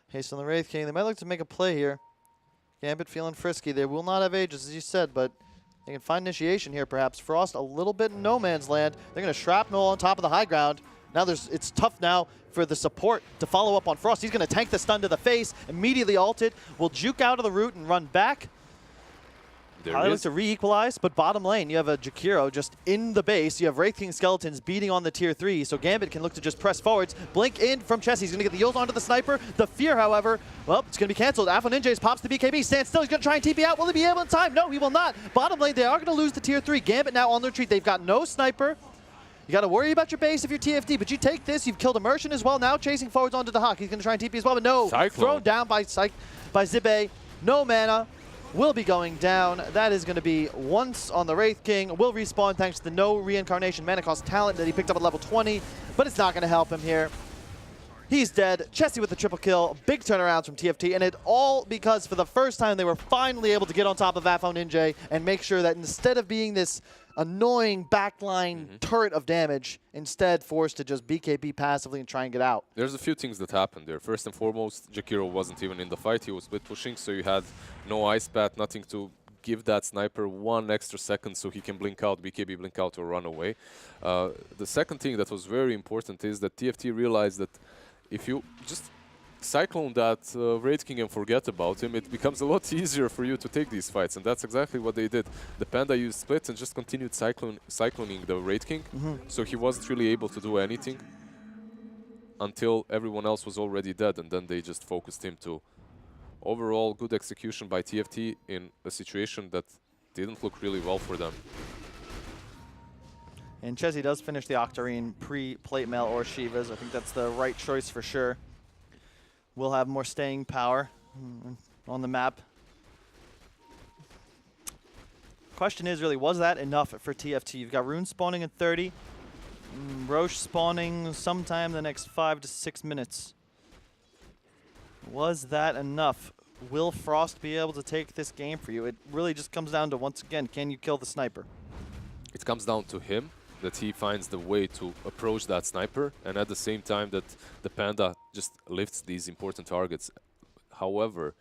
Haste on the Wraith King. They might look to make a play here. Gambit feeling frisky. They will not have Aegis, as you said, but they can find initiation here, perhaps. Frost a little bit in no man's land. They're going to shrapnel on top of the high ground. Now it's tough now for the support to follow up on Frost. He's going to tank the stun to the face, immediately ult it, will juke out of the route and run back. Probably looks to re-equalize, but bottom lane, you have a Jakiro just in the base. You have Wraith King Skeletons beating on the tier 3, so Gambit can look to just press forwards. Blink in from Chessie. He's going to get the Eels onto the Sniper. The Fear, however, well, it's going to be canceled. Afro Ninjas pops the BKB. Stands still. He's going to try and TP out. Will he be able in time? No, he will not. Bottom lane, they are going to lose the tier 3. Gambit now on the retreat. They've got no Sniper. You got to worry about your base if you're TFT, but you take this. You've killed Immersion as well. Now chasing forwards onto the Hawk. He's going to try and TP as well, but no. Cyclone. Thrown down by Zibe. No mana. Will be going down. That is going to be once on the Wraith King. Will respawn thanks to the no reincarnation mana cost talent that he picked up at level 20, but it's not going to help him here. He's dead. Chessie with the triple kill. Big turnarounds from TFT, and it all because for the first time they were finally able to get on top of Afro Ninja and make sure that instead of being this annoying backline turret of damage, instead forced to just BKB passively and try and get out. There's a few things that happened there. First and foremost, Jakiro wasn't even in the fight. He was split pushing, so you had no ice path, nothing to give that sniper 1 extra second so he can blink out, BKB blink out or run away. The second thing that was very important is that TFT realized that if you just cyclone that Wraith King and forget about him, it becomes a lot easier for you to take these fights, and that's exactly what they did. The Panda used splits and just continued cycloning the Wraith King, so he wasn't really able to do anything until everyone else was already dead, and then they just focused him to. Overall, good execution by TFT in a situation that didn't look really well for them. And Chessie does finish the Octarine pre-plate mail or Shivas. I think that's the right choice for sure. We'll have more staying power on the map. Question is really, was that enough for TFT? You've got Rune spawning in 30. Roche spawning sometime in the next 5 to 6 minutes. Was that enough? Will Frost be able to take this game for you? It really just comes down to, once again, can you kill the sniper? It comes down to him, that he finds the way to approach that sniper, and at the same time that the Panda just lifts these important targets. However,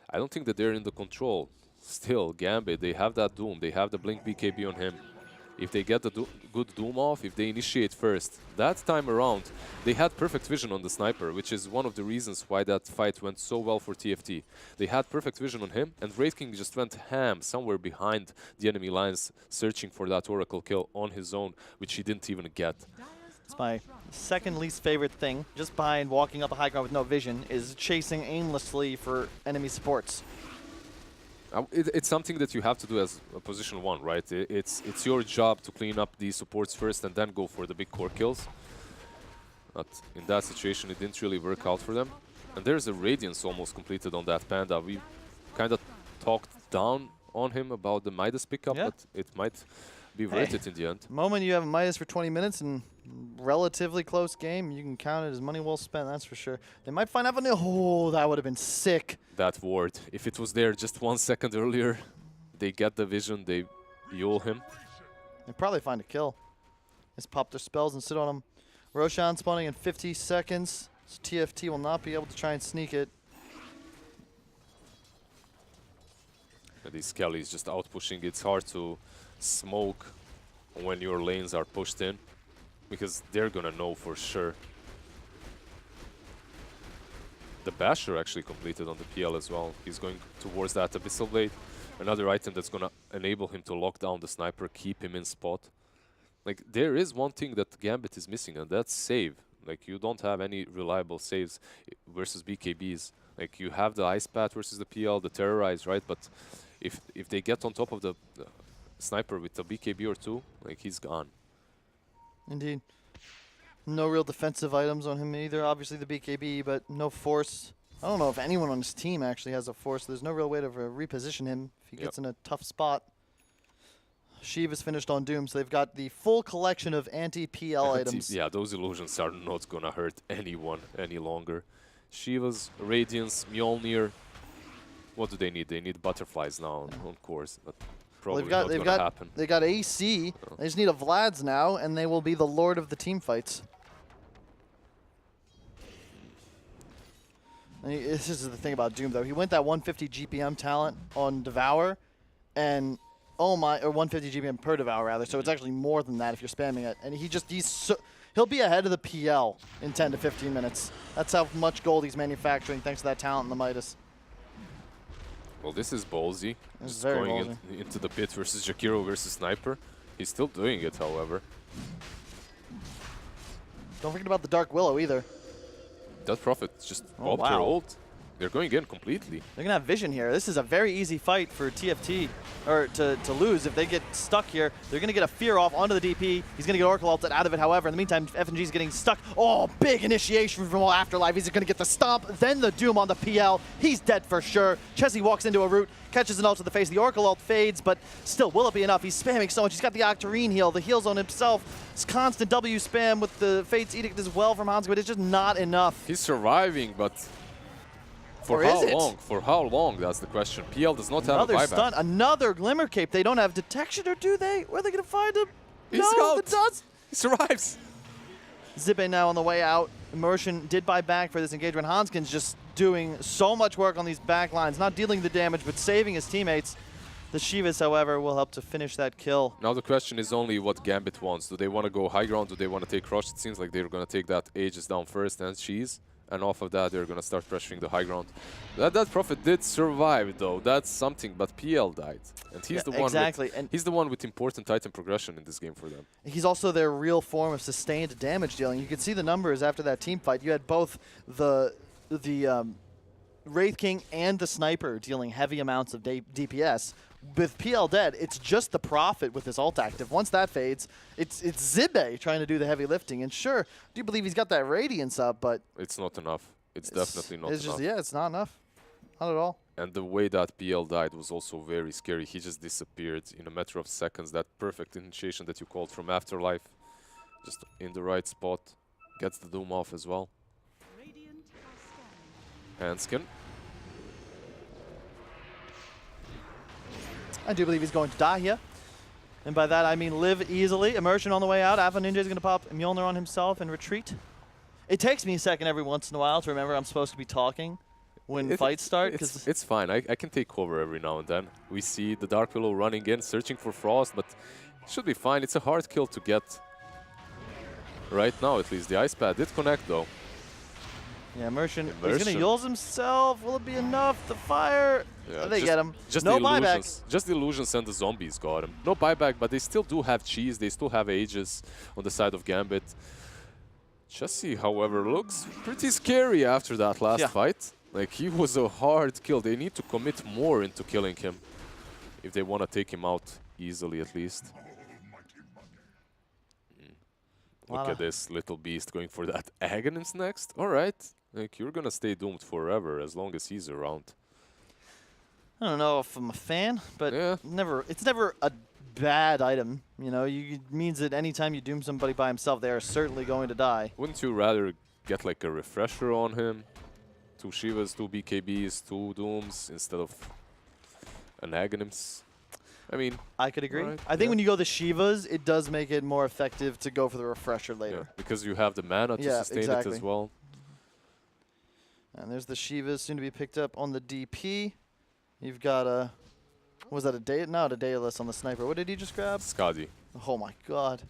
I don't think that they're in the control. Still, Gambit, they have that Doom, they have the Blink BKB on him. If they get the good Doom off, if they initiate first, that time around, they had perfect vision on the sniper, which is one of the reasons why that fight went so well for TFT. They had perfect vision on him, and Wraith King just went ham somewhere behind the enemy lines, searching for that Oracle kill on his own, which he didn't even get. It's my second least favorite thing, just behind walking up a high ground with no vision, is chasing aimlessly for enemy supports. It's something that you have to do as a position 1, right? It's your job to clean up the supports first and then go for the big core kills. But in that situation, it didn't really work out for them. And there's a Radiance almost completed on that Panda. We kind of talked down on him about the Midas pickup, but it might be worth it in the end. The moment you have a Midas for 20 minutes and relatively close game, you can count it as money well spent, that's for sure. They might find Avenue. Oh, that would have been sick. That ward. If it was there just 1 second earlier, they get the vision, they Yule him. They probably find a kill. Just pop their spells and sit on him. Roshan spawning in 50 seconds. So TFT will not be able to try and sneak it. And these Kellys just out pushing. It's hard to smoke when your lanes are pushed in, because they're gonna know for sure. The Basher actually completed on the PL as well. He's going towards that Abyssal Blade, another item that's gonna enable him to lock down the sniper, keep him in spot. Like, there is one thing that Gambit is missing, and that's save. Like, you don't have any reliable saves versus BKBs. Like, you have the Ice Path versus the PL, the Terrorize, right? But if they get on top of the sniper with a BKB or 2, like, he's gone. Indeed. No real defensive items on him either. Obviously the BKB, but no force. I don't know if anyone on his team actually has a force. There's no real way to reposition him if he gets in a tough spot. Shiva's finished on Doom, so they've got the full collection of anti-PL items. Yeah, those illusions are not gonna hurt anyone any longer. Shiva's, Radiance, Mjolnir. What do they need? They need butterflies now, of course. But probably not gonna happen. They got AC. They just need a Vlad's now, and they will be the lord of the team fights. And this is the thing about Doom, though. He went that 150 GPM talent on Devour, and oh my, or 150 GPM per Devour rather. So it's actually more than that if you're spamming it. And he'll be ahead of the PL in 10 to 15 minutes. That's how much gold he's manufacturing thanks to that talent in the Midas. Well, this is ballsy. It's Just very going ballsy. into the pit versus Jakiro versus Sniper. He's still doing it, however. Don't forget about the Dark Willow either. That Prophet just Oh, popped her wow. ult. They're going in completely. They're going to have vision here. This is a very easy fight for TFT or to lose. If they get stuck here, they're going to get a fear off onto the DP. He's going to get Oracle ulted out of it. However, in the meantime, FNG is getting stuck. Oh, big initiation from Afterlife. He's going to get the stomp, then the Doom on the PL. He's dead for sure. Chessie walks into a root, catches an ult to the face. The Oracle ult fades, but still, will it be enough? He's spamming so much. He's got the Octarine heal, the heal zone himself. It's constant W spam with the Fate's Edict as well from Hans, but it's just not enough. He's surviving, but for Or how is it? long? For how long? That's the question. PL does not have a Another buyback. stun, another Glimmer Cape. They don't have detection, or do they? Where are they going to find him? He's no, out. the dots. He survives. Zippe now on the way out. Immersion did buy back for this engagement. Hanskin's just doing so much work on these back lines, not dealing the damage, but saving his teammates. The Shivas, however, will help to finish that kill. Now the question is only what Gambit wants. Do they want to go high ground? Do they want to take Rush? It seems like they're going to take that Aegis down first and Cheese. And off of that, they're going to start pressuring the high ground. That Prophet did survive, though. That's something, but PL died. And he's the one exactly. with, he's the one with important item progression in this game for them. He's also their real form of sustained damage dealing. You can see the numbers after that team fight. You had both the Wraith King and the Sniper dealing heavy amounts of DPS. With PL dead, it's just the Prophet with his ult active. Once that fades, it's Zippe trying to do the heavy lifting. And sure, I do believe he's got that Radiance up, but It's not enough. It's definitely not it's enough. just, yeah, it's not enough. Not at all. And the way that PL died was also very scary. He just disappeared in a matter of seconds. That perfect initiation that you called from Afterlife. Just in the right spot. Gets the Doom off as well. Radiant are scanning. Hanskin. I do believe he's going to die here. And by that, I mean live easily. Immersion on the way out. Alpha Ninja is going to pop Mjolnir on himself and retreat. It takes me a second every once in a while to remember I'm supposed to be talking when fights start. It's fine. I can take cover every now and then. We see the Dark Willow running in, searching for Frost, but it should be fine. It's a hard kill to get. Right now, at least. The Ice Pad did connect, though. Yeah, Immersion. He's Immersion. going to Yules himself. Will it be enough? The fire. Yeah, They get him. Just No the illusions. buyback. Just the illusions and the zombies got him. No buyback, but they still do have cheese. They still have Aegis on the side of Gambit. Chessie, however, looks pretty scary after that last fight. Like, he was a hard kill. They need to commit more into killing him if they want to take him out easily, at least. Look at this little beast going for that Aghanim's next. All right. Like, you're going to stay doomed forever as long as he's around. I don't know if I'm a fan, but Yeah. it's never a bad item. You know, it means that anytime you doom somebody by himself, they are certainly going to die. Wouldn't you rather get like a refresher on him? 2 Shivas, 2 BKBs, 2 Dooms instead of an Aghanim's? I mean, I could agree. Right, I think yeah. when you go the Shivas, it does make it more effective to go for the refresher yeah, later. because you have the mana to Yeah, sustain exactly. it as well. And there's the Shivas soon to be picked up on the DP. You've got a, was that a day? Not a Daedalus on the Sniper. What did he just grab? Skadi. Oh my god.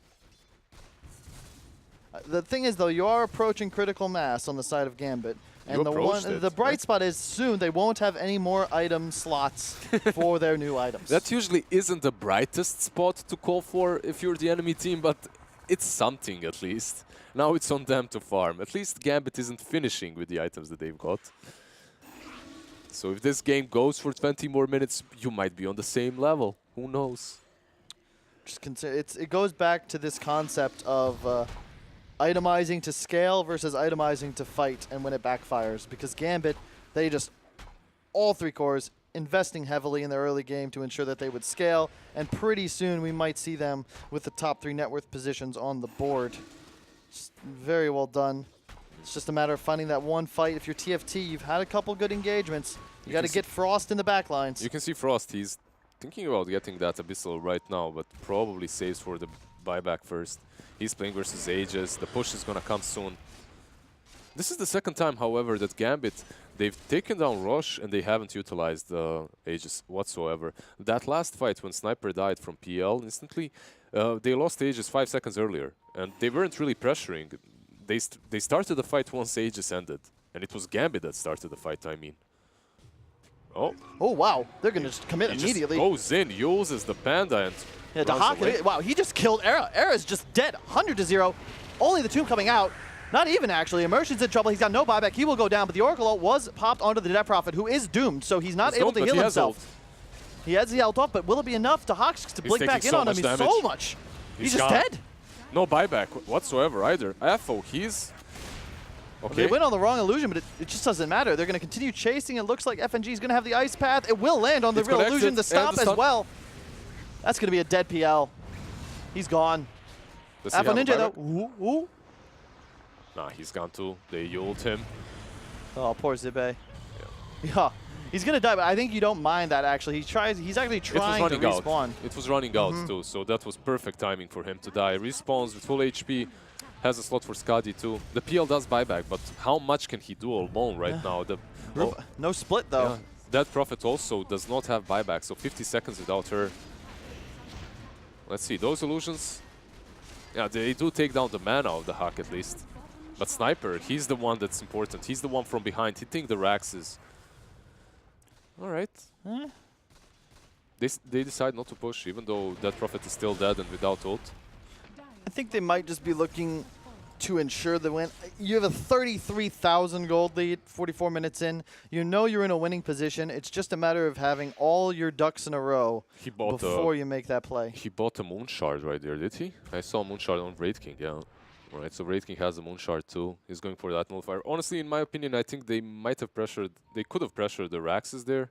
The thing is though, you are approaching critical mass on the side of Gambit. And the bright spot is soon they won't have any more item slots for their new items. That usually isn't the brightest spot to call for if you're the enemy team, but it's something at least. Now it's on them to farm. At least Gambit isn't finishing with the items that they've got. So if this game goes for 20 more minutes, you might be on the same level. Who knows? Just consider it goes back to this concept of itemizing to scale versus itemizing to fight, and when it backfires. Because Gambit, they just, all 3 cores, investing heavily in their early game to ensure that they would scale, and pretty soon we might see them with the top 3 net worth positions on the board. Just very well done. It's just a matter of finding that one fight. If you're TFT, you've had a couple good engagements. You got to get Frost in the back lines. You can see Frost, he's thinking about getting that Abyssal right now, but probably saves for the buyback first. He's playing versus Aegis. The push is going to come soon. This is the second time, however, that Gambit, they've taken down Roche and they haven't utilized Aegis whatsoever. That last fight when Sniper died from PL instantly, they lost Aegis 5 seconds earlier. And they weren't really pressuring. They started the fight once Aegis ended. And it was Gambit that started the fight, I mean. Oh. Oh, wow. They're going to just commit He immediately. Just goes in, uses the panda, and Yeah, runs away. Dahak, wow, he just killed Era. Era's just dead, 100-0. Only the tomb coming out. Not even, actually. Immersion's in trouble. He's got no buyback. He will go down, but the Oracle ult was popped onto the Death Prophet, who is doomed, so he's not able to heal himself. He has the ult off, but will it be enough to Hawks to blink back in on him? He's so much. He's just dead. No buyback whatsoever either. Afo, he's... Okay. They went on the wrong illusion, but it just doesn't matter. They're going to continue chasing. It looks like FNG is going to have the ice path. It will land on the real illusion. The stop as well. That's going to be a dead PL. He's gone. Afo Ninja, though. Ooh. Nah, he's gone too. They ult him. Oh, poor Zibe. Yeah. He's going to die, but I think you don't mind that, actually. He's actually trying to respawn. It was running out, too, so that was perfect timing for him to die. Respawns with full HP. Has a slot for Skadi too. The PL does buyback, but how much can he do alone right now? No split though. Yeah. That Prophet also does not have buyback, so 50 seconds without her. Let's see, those illusions. Yeah, they do take down the mana of the Hawk at least. But Sniper, he's the one that's important. He's the one from behind hitting the Raxes. All right. They decide not to push, even though that Prophet is still dead and without ult. I think they might just be looking to ensure the win. You have a 33,000 gold lead, 44 minutes in. You know you're in a winning position. It's just a matter of having all your ducks in a row before you make that play. He bought a Moon Shard right there, did he? I saw Moon Shard on Wraith King, yeah. All right, so Wraith King has a Moon Shard too. He's going for that nullifier. Honestly, in my opinion, I think they might have pressured, they could have pressured the Raxes there.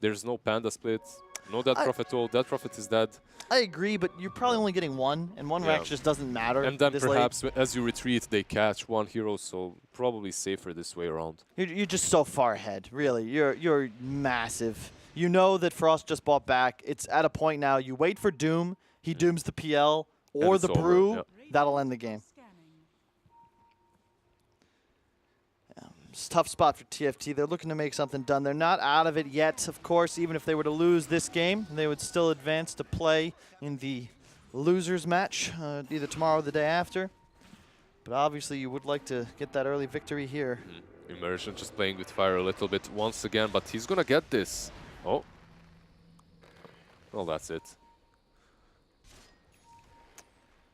There's no Panda split. No Death Prophet ult. Death Prophet is dead. I agree, but you're probably only getting one, and one Rax just doesn't matter. And then perhaps as you retreat, they catch one hero, so probably safer this way around. You're just so far ahead, really. You're massive. You know that Frost just bought back. It's at a point now. You wait for Doom. He dooms the PL or the Brew. Yep. That'll end the game. It's a tough spot for TFT. They're looking to make something done. They're not out of it yet, of course. Even if they were to lose this game, they would still advance to play in the losers match, either tomorrow or the day after. But obviously, you would like to get that early victory here. Immersion just playing with fire a little bit once again, but he's going to get this. Oh. Well, that's it.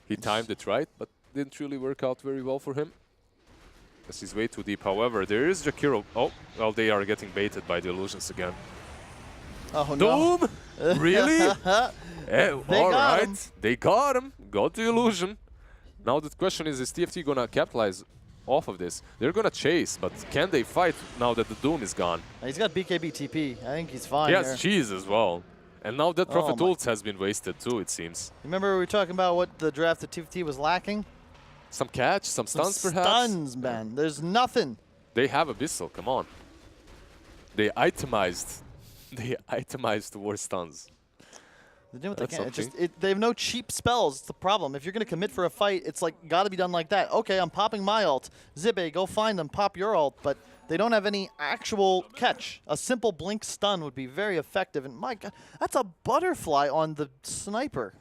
He timed it right, but didn't really work out very well for him. As he's way too deep. However, there is Jakiro. Oh, well, they are getting baited by the illusions again. Oh, no. Doom? Really? All right. They got him. Got the illusion. Now the question is TFT going to capitalize off of this? They're going to chase, but can they fight now that the Doom is gone? He's got BKB TP. I think he's fine. He has cheese as well. And now that Prophet ult has been wasted too, it seems. Remember we were talking about what the draft of TFT was lacking? Some catch, some stuns perhaps? Stuns, man. There's nothing. They have Abyssal, come on. They itemized war stuns. They're doing what they can. They have no cheap spells. It's the problem. If you're going to commit for a fight, it's like got to be done like that. Okay, I'm popping my ult. Zibe, go find them. Pop your ult. But they don't have any actual catch. A simple blink stun would be very effective. And my God, that's a butterfly on the sniper.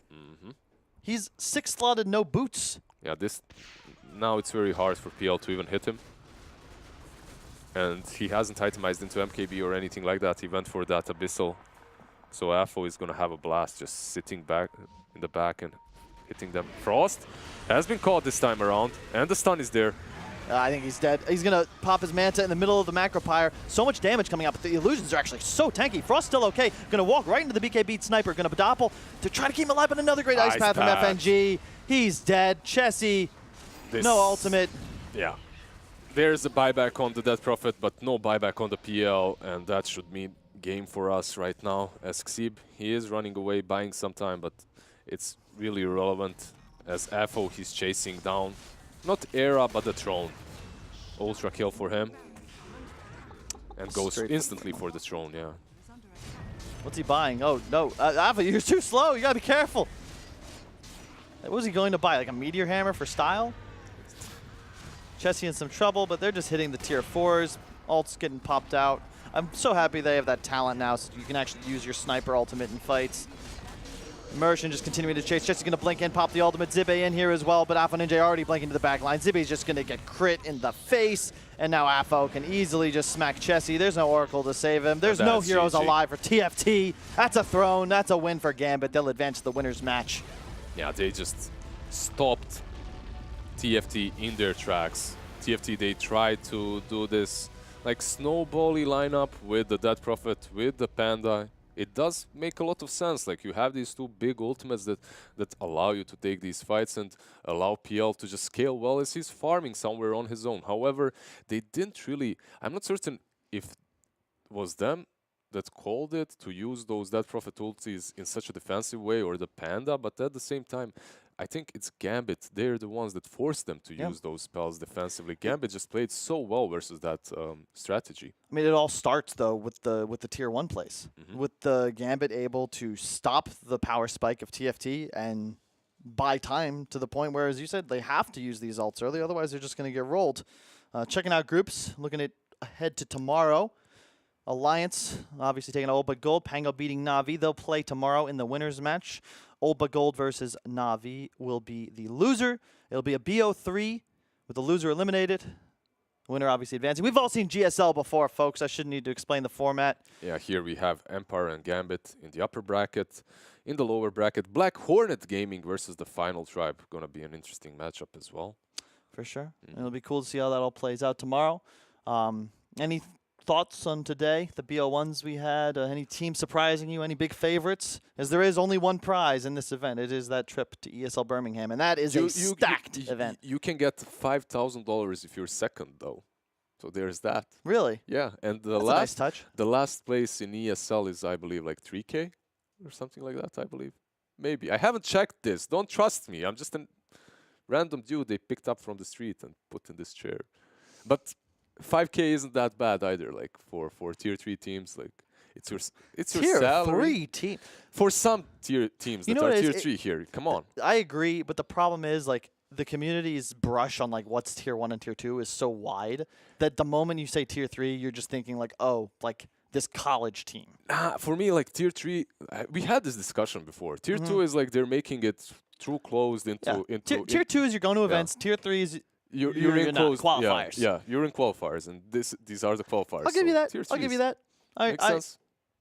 He's 6-slotted, no boots. Yeah, now it's very hard for PL to even hit him. And he hasn't itemized into MKB or anything like that. He went for that Abyssal. So Afo is going to have a blast just sitting back in the back and hitting them. Frost has been caught this time around, and the stun is there. I think he's dead. He's going to pop his Manta in the middle of the Macro Pyre. So much damage coming out, but the illusions are actually so tanky. Frost's still okay. Going to walk right into the BKB Sniper. Going to Doppel to try to keep him alive, but another great ice path from FNG. He's dead. Chessie, no ultimate. Yeah. There's a buyback on the Death Prophet, but no buyback on the PL, and that should mean game for us right now. As Xib, he is running away, buying some time, but it's really irrelevant. As Afo, he's chasing down, not Era, but the Throne. Ultra kill for him. And goes instantly for the Throne, yeah. What's he buying? Oh, no. Afo, you're too slow. You got to be careful. What was he going to buy? Like a Meteor Hammer for style? Chessie in some trouble, but they're just hitting the tier 4s. Ult's getting popped out. I'm so happy they have that talent now so you can actually use your sniper ultimate in fights. Immersion just continuing to chase. Chessie's going to blink in, pop the ultimate. Zibe in here as well, but Alpha Ninja already blinking to the back line. Zibe's just going to get crit in the face. And now Affo can easily just smack Chessie. There's no Oracle to save him. There's no heroes GG. alive for TFT. That's a throne. That's a win for Gambit. They'll advance to the winner's match. Yeah, they just stopped TFT in their tracks. TFT, they tried to do this like snowbally lineup with the Dead Prophet, with the Panda. It does make a lot of sense. Like, you have these two big ultimates that allow you to take these fights and allow PL to just scale well as he's farming somewhere on his own. However, they didn't really... I'm not certain if it was them that called it to use those Dead Prophet ultis in such a defensive way, or the Panda, but at the same time, I think it's Gambit. They're the ones that forced them to use those spells defensively. Gambit just played so well versus that strategy. I mean, it all starts though with the tier 1 place, with the Gambit able to stop the power spike of TFT and buy time to the point where, as you said, they have to use these ults early, otherwise they're just going to get rolled. Checking out groups, looking at ahead to tomorrow. Alliance obviously taking Old But Gold. Pango beating Na'Vi. They'll play tomorrow in the winners match. Old But Gold versus Na'Vi will be the loser. It'll be a BO3 with the loser eliminated. Winner obviously advancing. We've all seen GSL before, folks. I shouldn't need to explain the format. Yeah, here we have Empire and Gambit in the upper bracket. In the lower bracket, Black Hornet Gaming versus the Final Tribe. Going to be an interesting matchup as well. For sure. It'll be cool to see how that all plays out tomorrow. Any thoughts on today, the BO1s we had? Any team surprising you? Any big favorites? As there is only one prize in this event. It is that trip to ESL Birmingham, and that is a stacked event. You can get $5,000 if you're second, though. So there's that. Really? Yeah, and That's a nice touch. The last place in ESL is, I believe, like 3K or something like that, I believe. Maybe. I haven't checked this. Don't trust me. I'm just a random dude they picked up from the street and put in this chair. But 5K isn't that bad either, like for tier 3 teams. Like, it's your tier salary. 3 team. For some tier teams that are tier 3 here. Come on. I agree, but the problem is, like, the community's brush on like what's tier 1 and tier 2 is so wide that the moment you say tier 3, you're just thinking like, oh, like this college team. For me, like tier 3, we had this discussion before. Tier 2 is like they're making it too closed into tier 2 is you're going to events. Tier 3 is you're in closed qualifiers. Yeah, you're in qualifiers, and these are the qualifiers. I'll give you that. I'll give you that. Makes sense.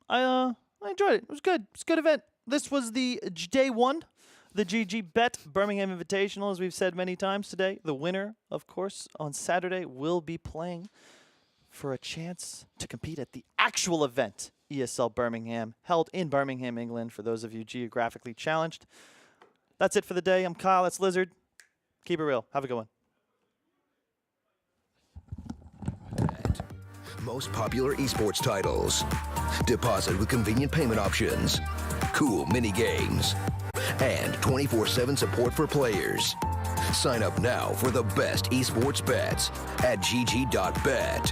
I enjoyed it. It was good. It's a good event. This was the day 1, the GG.Bet Birmingham Invitational, as we've said many times today. The winner, of course, on Saturday will be playing for a chance to compete at the actual event, ESL Birmingham, held in Birmingham, England, for those of you geographically challenged. That's it for the day. I'm Kyle. That's Lizard. Keep it real. Have a good one. Most popular esports titles, deposit with convenient payment options, cool mini games, and 24/7 support for players. Sign up now for the best esports bets at GG.Bet.